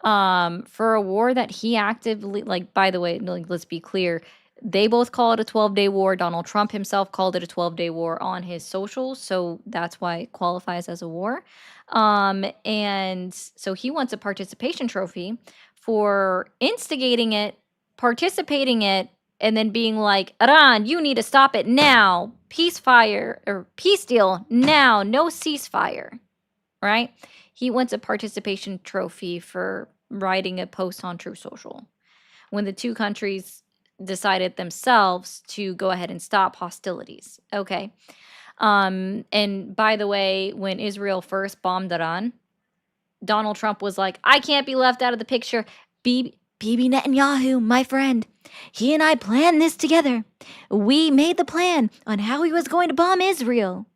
For a war that he actively, like, by the way, like, let's be clear, they both call it a 12-day war. Donald Trump himself called it a 12-day war on his socials, so that's why it qualifies as a war. And so he wants a participation trophy for instigating it, participating it, and then being like, Iran, you need to stop it now. Peacefire or peace deal now. No ceasefire. Right? He wants a participation trophy for writing a post on True Social when the two countries decided themselves to go ahead and stop hostilities. Okay. And by the way, when Israel first bombed Iran, Donald Trump was like, I can't be left out of the picture. Bibi Netanyahu, my friend, he and I planned this together. We made the plan on how he was going to bomb Israel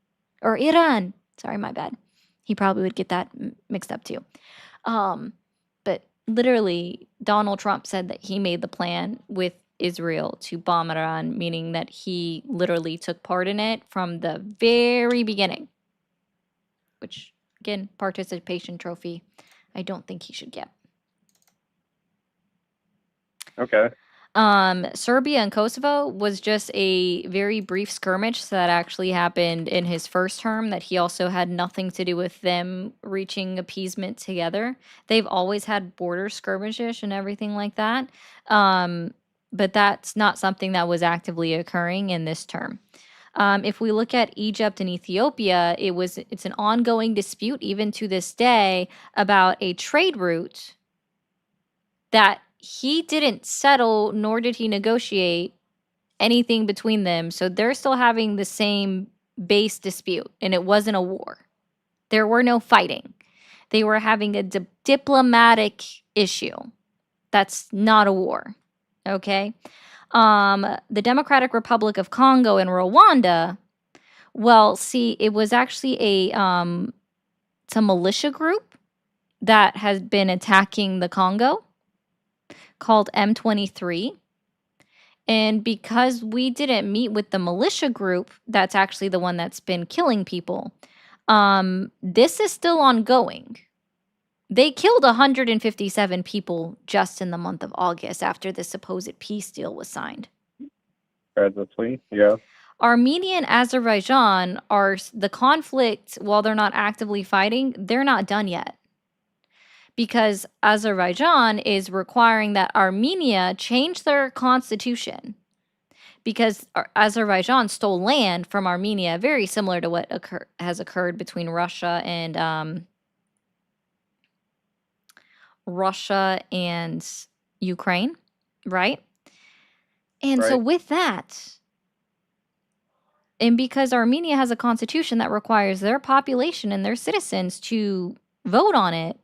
or Iran. Sorry, my bad. He probably would get that mixed up too. But literally, Donald Trump said that he made the plan with Israel to bomb Iran, meaning that he literally took part in it from the very beginning. Which, again, participation trophy, I don't think he should get. Okay. Serbia and Kosovo was just a very brief skirmish that actually happened in his first term that he also had nothing to do with them reaching appeasement together. They've always had border skirmishes and everything like that. But that's not something that was actively occurring in this term. If we look at Egypt and Ethiopia, it's an ongoing dispute even to this day about a trade route that he didn't settle, nor did he negotiate anything between them. So they're still having the same base dispute, and it wasn't a war. There were no fighting. They were having a diplomatic issue. That's not a war. Okay? The Democratic Republic of Congo and Rwanda, well, see, it was actually it's a militia group that has been attacking the Congo, called M23. And because we didn't meet with the militia group, that's actually the one that's been killing people, This is still ongoing. They killed 157 people just in the month of August after the supposed peace deal was signed. Tragically, yeah. Armenia and Azerbaijan are the conflict, while they're not actively fighting, they're not done yet. Because Azerbaijan is requiring that Armenia change their constitution. Because Azerbaijan stole land from Armenia, very similar to what has occurred between Russia and Ukraine, right? And so Right. with that, and because Armenia has a constitution that requires their population and their citizens to vote on it,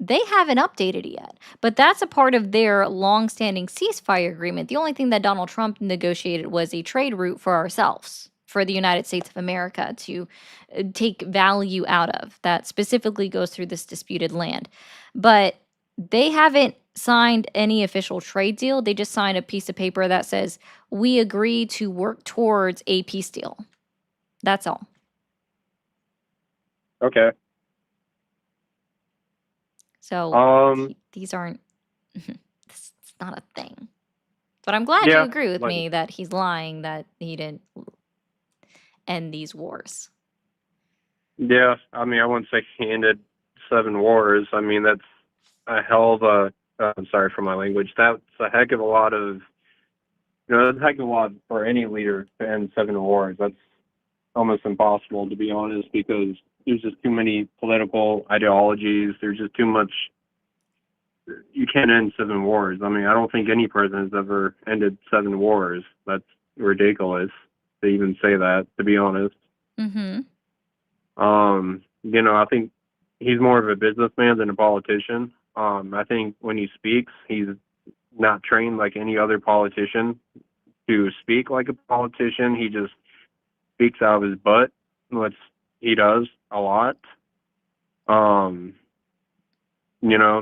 they haven't updated it yet. But that's a part of their long-standing ceasefire agreement. The only thing that Donald Trump negotiated was a trade route for ourselves, for the United States of America to take value out of that specifically goes through this disputed land. But they haven't signed any official trade deal. They just signed a piece of paper that says, we agree to work towards a peace deal. That's all. Okay. So these aren't, it's not a thing. But I'm glad you Yeah, agree with like me that he's lying that he didn't end these wars. yeah. I mean, I wouldn't say he ended 7 wars. I mean, that's a hell of a. I'm sorry for my language. That's a heck of a lot of. That's a heck of a lot for any leader to end 7 wars. That's almost impossible, to be honest, because there's just too many political ideologies. There's just too much. You can't end 7 wars. I mean, I don't think any president has ever ended 7 wars. That's ridiculous to even say that, to be honest. Mm-hmm. I think he's more of a businessman than a politician. I think when he speaks, he's not trained like any other politician to speak like a politician. He just speaks out of his butt, which he does a lot.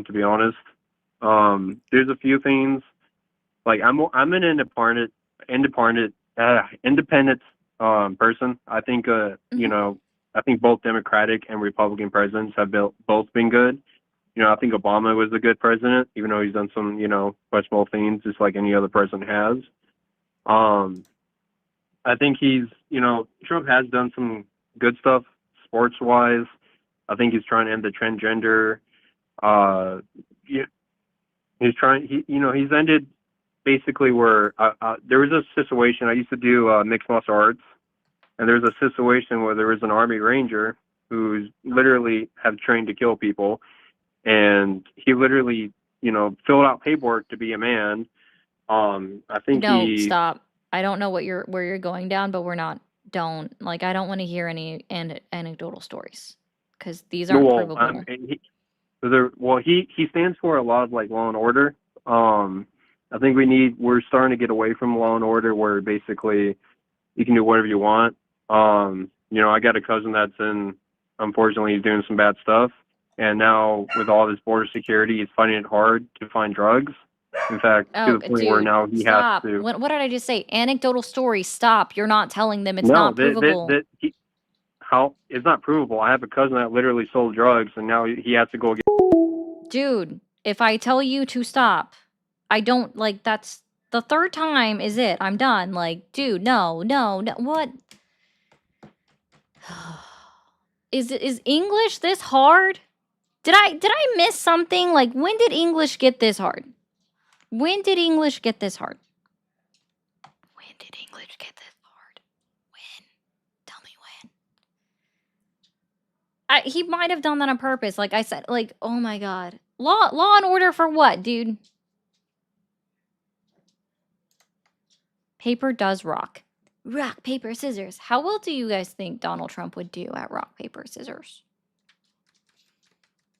To be honest, there's a few things like I'm an independent person. I think I think both Democratic and Republican presidents have both been good. I think Obama was a good president, even though he's done some questionable things, just like any other president has. I think Trump has done some good stuff sports wise. I think he's trying to end the transgender. He's ended basically where there was a situation. I used to do mixed martial arts, and there was a situation where there was an Army Ranger who's literally have trained to kill people, and he literally filled out paperwork to be a man. I think No, stop. I don't know where you're going down, but I don't want to hear any anecdotal stories because these aren't provable. He stands for a lot of like law and order. I think we're starting to get away from law and order where basically you can do whatever you want. I got a cousin unfortunately he's doing some bad stuff, and now with all this border security, he's finding it hard to find drugs. In fact, to the point where now he stop. has to. What did I just say? Anecdotal stories. Stop. You're not telling them. It's not provable. How it's not provable. I have a cousin that literally sold drugs, and now he has to go get. Dude, if I tell you to stop, I don't that's the 3rd time is it. I'm done. Dude, no. What? Is English this hard? Did I miss something? When did English get this hard? When did English get this hard? When did English get this hard? When? Tell me when. He might have done that on purpose. Like I said, oh my god. Law and order for what, dude? Paper does rock. Rock, paper, scissors. How well do you guys think Donald Trump would do at rock, paper, scissors?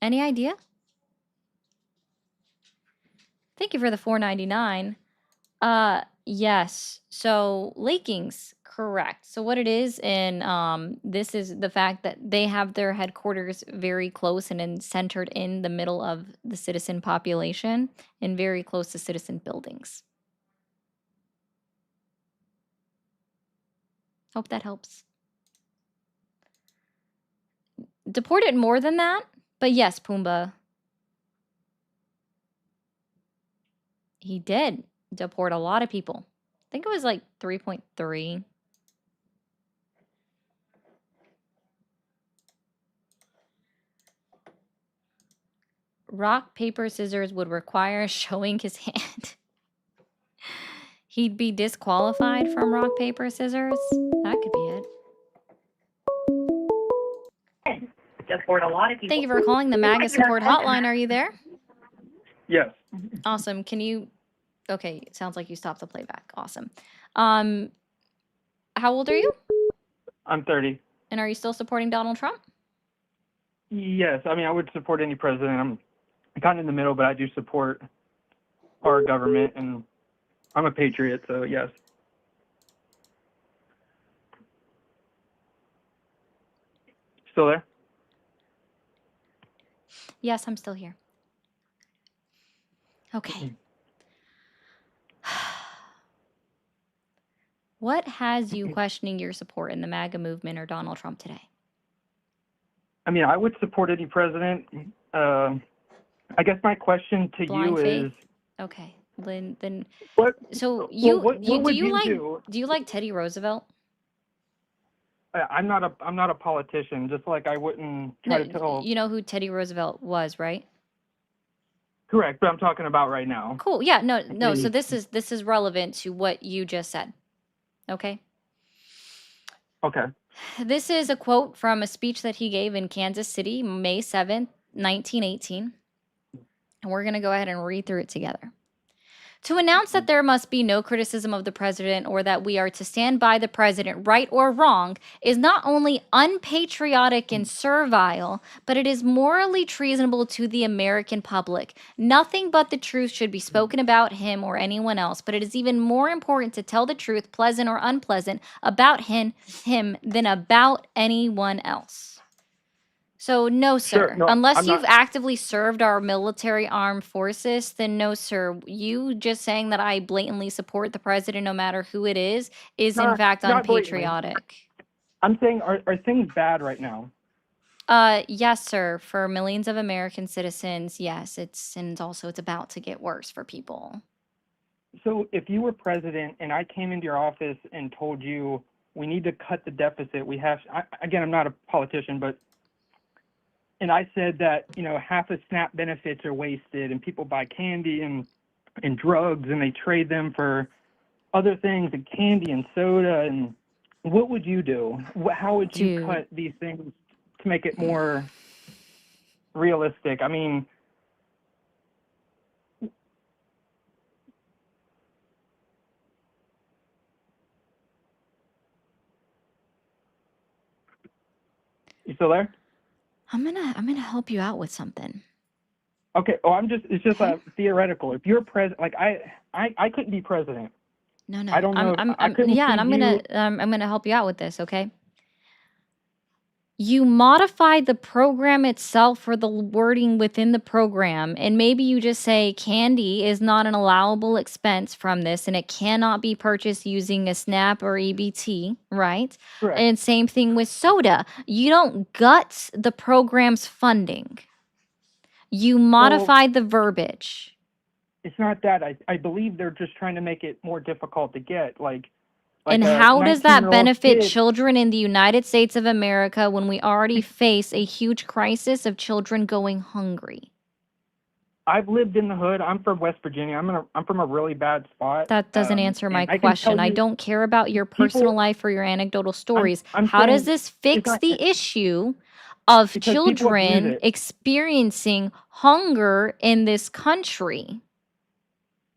Any idea? Thank you for the $4.99. Yes. So Lakings, correct. So what it is, and this is the fact that they have their headquarters very close and centered in the middle of the citizen population and very close to citizen buildings. Hope that helps. Deported more than that, but yes, Pumbaa. He did deport a lot of people. I think it was like 3.3. Rock, paper, scissors would require showing his hand. He'd be disqualified from rock, paper, scissors. That could be it. Deport a lot of people. Thank you for calling the MAGA support hotline. Are you there? Yes. Awesome. Can you... Okay, sounds like you stopped the playback. Awesome. How old are you? I'm 30. And are you still supporting Donald Trump? Yes. I mean, I would support any president. I'm kind of in the middle, but I do support our government, and I'm a patriot, so yes. Still there? Yes, I'm still here. Okay. What has you questioning your support in the MAGA movement or Donald Trump today? I mean, I would support any president. I guess my question to Blind you faith? is, Okay. Then what? so well, you what do would you you like do? do you like Teddy Roosevelt? I'm not a politician. Just like I wouldn't try No, to tell. you know who Teddy Roosevelt was, right? Correct, but I'm talking about right now. Cool. Yeah, no, so The- this is relevant to what you just said. Okay? Okay. This is a quote from a speech that he gave in Kansas City, May 7th, 1918. And we're going to go ahead and read through it together. To announce that there must be no criticism of the president or that we are to stand by the president, right or wrong, is not only unpatriotic and servile, but it is morally treasonable to the American public. Nothing but the truth should be spoken about him or anyone else, but it is even more important to tell the truth, pleasant or unpleasant, about him than about anyone else. So, no, sir. Sure, no, Unless I'm you've not- actively served our military armed forces, then no, sir. You just saying that I blatantly support the president no matter who it is in Not- fact not blatantly. unpatriotic. I'm saying, are things bad right now? Yes, sir. For millions of American citizens, yes. It's about to get worse for people. So if you were president and I came into your office and told you we need to cut the deficit, again, I'm not a politician, and I said that, half of SNAP benefits are wasted and people buy candy and drugs and they trade them for other things and candy and soda, and what would you do? How would you Dude. cut these things to make it more realistic? I mean, you still there? I'm gonna help you out with something. Okay. Oh, it's just theoretical. If you're president, like I couldn't be president. No. I don't know. I I'm couldn't yeah, and see I'm gonna help you out with this, okay? You modify the program itself for the wording within the program, and maybe you just say candy is not an allowable expense from this, and it cannot be purchased using a SNAP or EBT, right? Correct. And same thing with soda. You don't gut the program's funding. You modify the verbiage. It's not that. I believe they're just trying to make it more difficult to get. And a how does that 19-year-old benefit kid- children in the United States of America when we already face a huge crisis of children going hungry? I've lived in the hood. I'm from West Virginia. I'm from a really bad spot. That doesn't answer my and I can question. tell I you- don't care about your personal people- life or your anecdotal stories. I'm How does saying this fix it's not- the issue of Because people abuse children it. experiencing hunger in this country?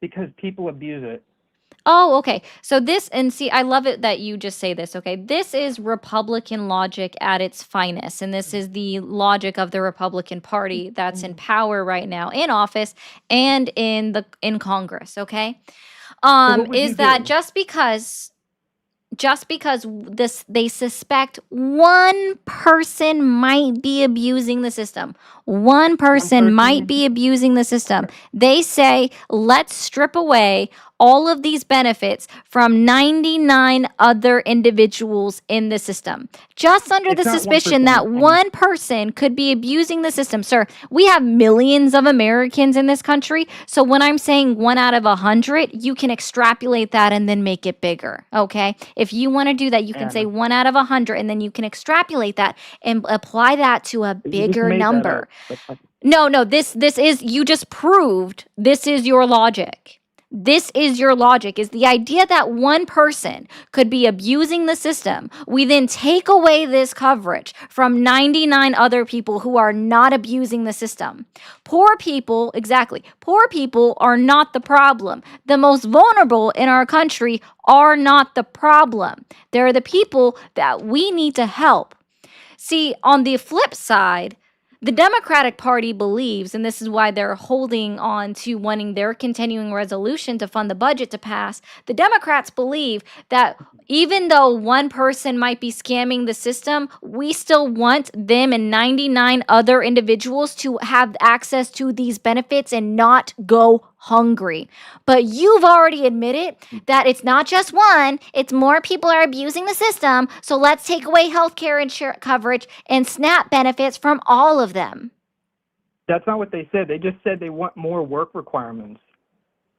Because people abuse it. Oh, okay. So this, and see, I love it that you just say this, okay? This is Republican logic at its finest, and this is the logic of the Republican Party that's in power right now, in office and in Congress, okay? what would you Is that do? just because they suspect one person might be abusing the system. One person might be abusing the system. They say, let's strip away all of these benefits from 99 other individuals in the system, just under It's the not suspicion 1%. that one person could be abusing the system. Sir, we have millions of Americans in this country. So when I'm saying 1 out of 100, you can extrapolate that and then make it bigger. Okay. If you want to do that, you can say Anna, 1 out of 100, and then you can extrapolate that and apply that to a you just bigger made that number. up. That's not- No, this is, you just proved this is your logic. This is your logic, is the idea that one person could be abusing the system. We then take away this coverage from 99 other people who are not abusing the system. Poor people, exactly. Poor people are not the problem. The most vulnerable in our country are not the problem. They're the people that we need to help. See, on the flip side, the Democratic Party believes, and this is why they're holding on to wanting their continuing resolution to fund the budget to pass. The Democrats believe that even though one person might be scamming the system, we still want them and 99 other individuals to have access to these benefits and not go hungry. But you've already admitted that it's not just one, it's more people are abusing the system. So let's take away healthcare insurance coverage and SNAP benefits from all of them. That's not what they said. They just said they want more work requirements.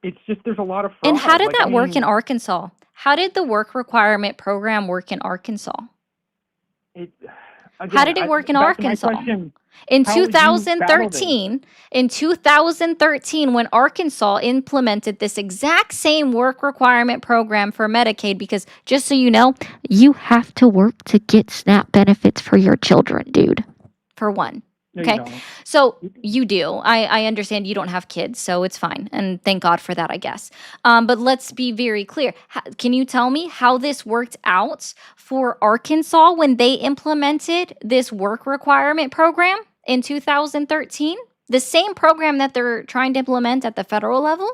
It's just there's a lot of fraud. And how did Like, that work in Arkansas? How did the work requirement program work in Arkansas? It, How did it work in back to my Arkansas? question, In how would you battle this? 2013, when Arkansas implemented this exact same work requirement program for Medicaid, because just so you know, you have to work to get SNAP benefits for your children, dude. For one. No, you Okay. don't. So you do. I understand you don't have kids, so it's fine. And thank God for that, I guess. But let's be very clear. Can you tell me how this worked out for Arkansas when they implemented this work requirement program in 2013? The same program that they're trying to implement at the federal level?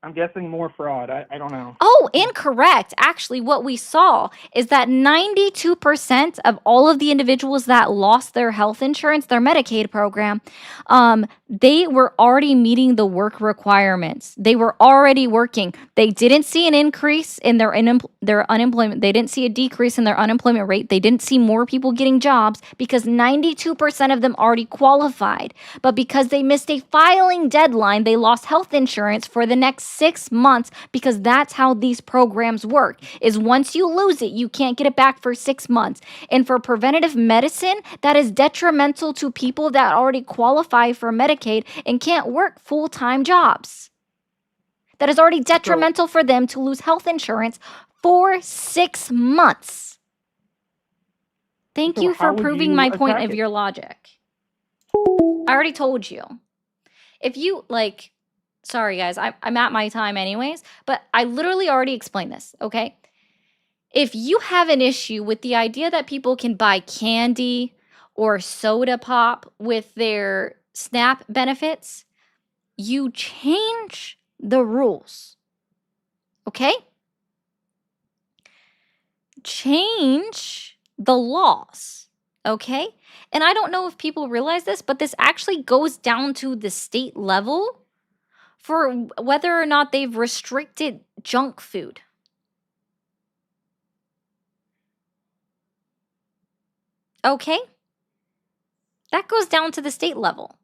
I'm guessing more fraud. I don't know. Oh, incorrect. Actually, what we saw is that 92% of all of the individuals that lost their health insurance, their Medicaid program, they were already meeting the work requirements. They were already working. They didn't see an increase in their unemployment. They didn't see a decrease in their unemployment rate. They didn't see more people getting jobs because 92% of them already qualified. But because they missed a filing deadline, they lost health insurance for the next 6 months, because that's how these programs work, is once you lose it, you can't get it back for 6 months. And for preventative medicine, that is detrimental to people that already qualify for Medicaid and can't work full-time jobs. That is already detrimental for them to lose health insurance for 6 months. Thank So you how for would proving you my point attack of it? your logic. I already told you. If you, like, sorry guys, I'm at my time anyways, but I literally already explained this, okay? If you have an issue with the idea that people can buy candy or soda pop with their SNAP benefits, you change the rules, okay? Change the laws, okay? And I don't know if people realize this, but this actually goes down to the state level for whether or not they've restricted junk food. Okay? That goes down to the state level.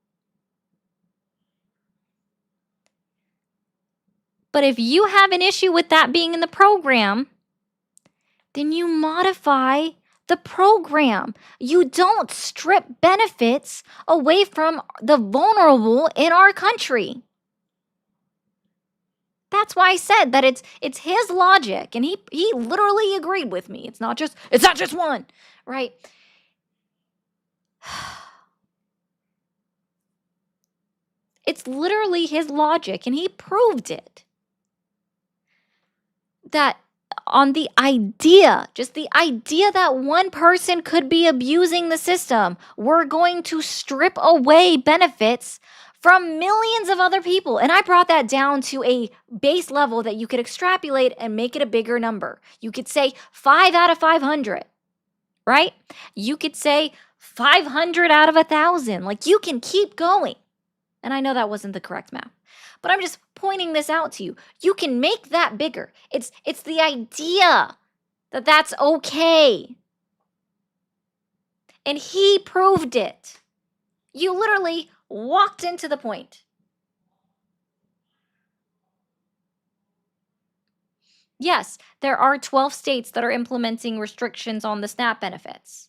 But if you have an issue with that being in the program, then you modify the program. You don't strip benefits away from the vulnerable in our country. That's why I said that it's his logic, and he literally agreed with me. It's not just one, right? It's literally his logic, and he proved it. That on the idea, just the idea that one person could be abusing the system, we're going to strip away benefits from millions of other people. And I brought that down to a base level that you could extrapolate and make it a bigger number. You could say 5 out of 500, right? You could say 500 out of 1,000. Like, you can keep going. And I know that wasn't the correct math. But I'm just pointing this out to you. You can make that bigger. It's the idea that that's okay. And he proved it. You literally walked into the point. Yes, there are 12 states that are implementing restrictions on the SNAP benefits.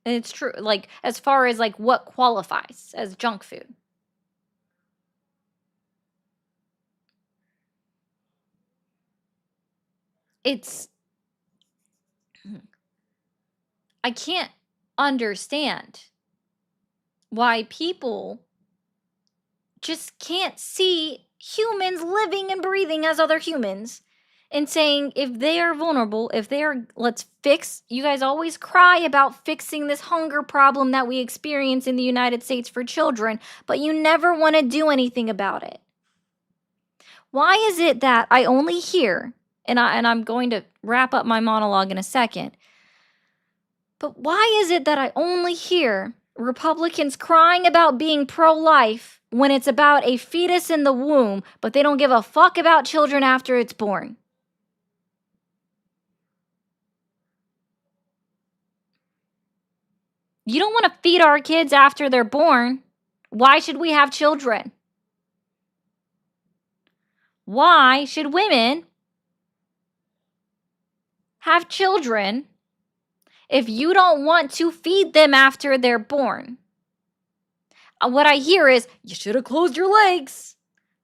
And it's true, like, as far as, like, what qualifies as junk food. It's... I can't understand why people just can't see humans living and breathing as other humans and saying if they are vulnerable, if they are, let's fix, you guys always cry about fixing this hunger problem that we experience in the United States for children, but you never want to do anything about it. Why is it that I only hear, and I'm going to wrap up my monologue in a second, but why is it that I only hear Republicans crying about being pro-life when it's about a fetus in the womb, but they don't give a fuck about children after it's born? You don't want to feed our kids after they're born. Why should we have children? Why should women have children if you don't want to feed them after they're born? What I hear is, you should have closed your legs.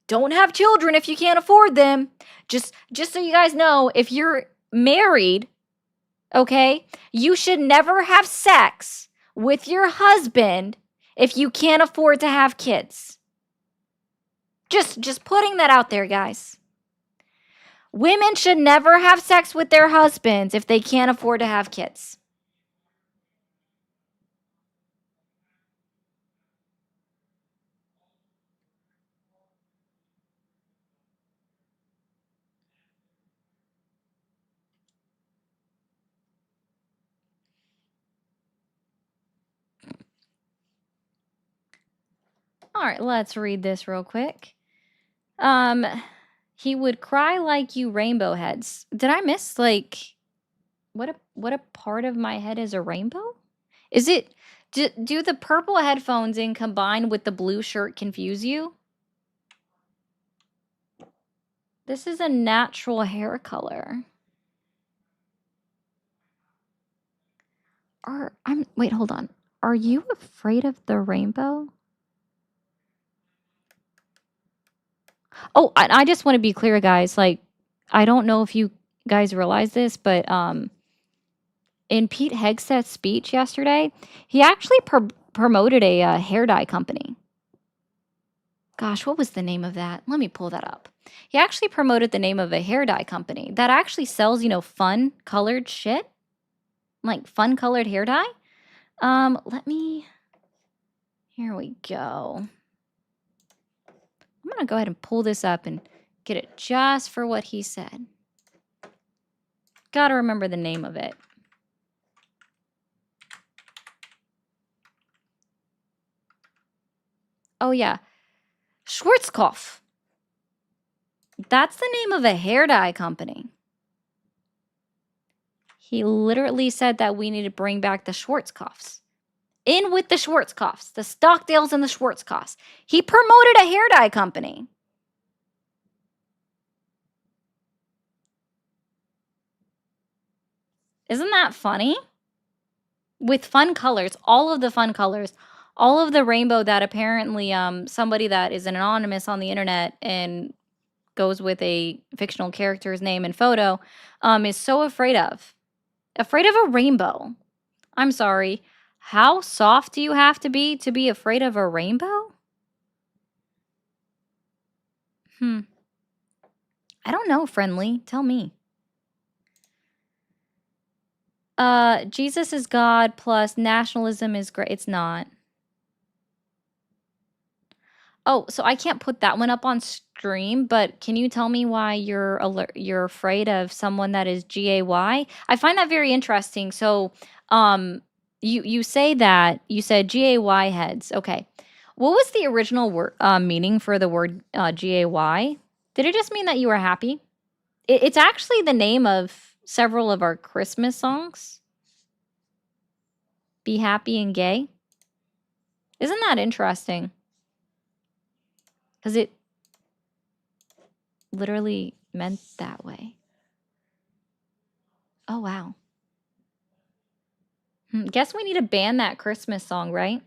Don't have children if you can't afford them. Just so you guys know, if you're married, okay, you should never have sex with your husband if you can't afford to have kids. Just putting that out there, guys. Women should never have sex with their husbands if they can't afford to have kids. All right, let's read this real quick. He would cry like you rainbow heads. Did I miss, like, what a part of my head is a rainbow? Is it, do the purple headphones in combined with the blue shirt confuse you? This is a natural hair color. Wait, hold on. Are you afraid of the rainbow? Oh, I just want to be clear, guys. Like, I don't know if you guys realize this, but in Pete Hegseth's speech yesterday, he actually promoted a hair dye company. Gosh, what was the name of that? Let me pull that up. He actually promoted the name of a hair dye company that actually sells, fun colored shit. Like fun colored hair dye. Here we go. I'm going to go ahead and pull this up and get it just for what he said. Gotta remember the name of it. Oh, yeah. Schwarzkopf. That's the name of a hair dye company. He literally said that we need to bring back the Schwarzkopfs. In with the Schwarzkopfs, the Stockdales and the Schwarzkopfs. He promoted a hair dye company. Isn't that funny? With fun colors, all of the fun colors, all of the rainbow that apparently somebody that is anonymous on the internet and goes with a fictional character's name and photo is so afraid of. Afraid of a rainbow. I'm sorry. How soft do you have to be afraid of a rainbow? I don't know, friendly. Tell me. Jesus is God plus nationalism is great. It's not. Oh, so I can't put that one up on stream, but can you tell me why you're afraid of someone that is GAY? I find that very interesting. So, you say that, you said GAY heads. Okay. What was the original word meaning for the word GAY? Did it just mean that you were happy? It's actually the name of several of our Christmas songs. Be happy and gay. Isn't that interesting? Because it literally meant that way. Oh, wow. Guess we need to ban that Christmas song, right?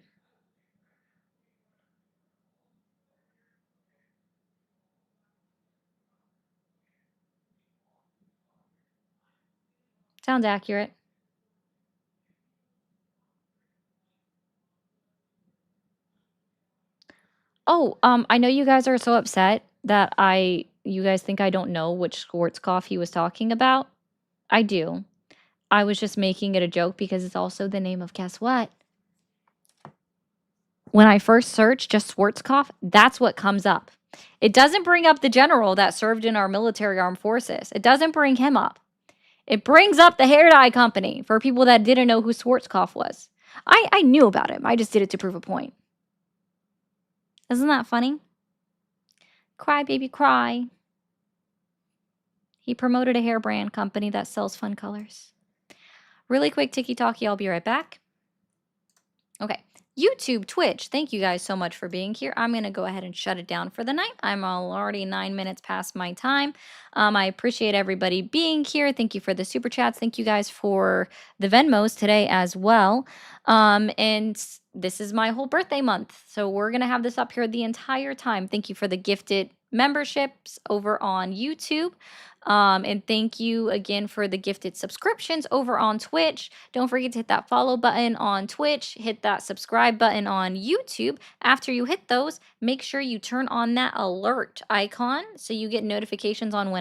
Sounds accurate. Oh, I know you guys are so upset that you guys think I don't know which Schwarzkopf he was talking about. I do. I was just making it a joke because it's also the name of, guess what? When I first search just Schwarzkopf, that's what comes up. It doesn't bring up the general that served in our military armed forces. It doesn't bring him up. It brings up the hair dye company for people that didn't know who Schwarzkopf was. I knew about him. I just did it to prove a point. Isn't that funny? Cry, baby, cry. He promoted a hair brand company that sells fun colors. Really quick tiki-talkie, I'll be right back. Okay. YouTube, Twitch, thank you guys so much for being here. I'm going to go ahead and shut it down for the night. I'm already 9 minutes past my time. I appreciate everybody being here. Thank you for the super chats. Thank you guys for the Venmos today as well. And this is my whole birthday month. So we're going to have this up here the entire time. Thank you for the gifted memberships over on YouTube. And thank you again for the gifted subscriptions over on Twitch. Don't forget to hit that follow button on Twitch, hit that subscribe button on YouTube. After you hit those, make sure you turn on that alert icon so you get notifications on when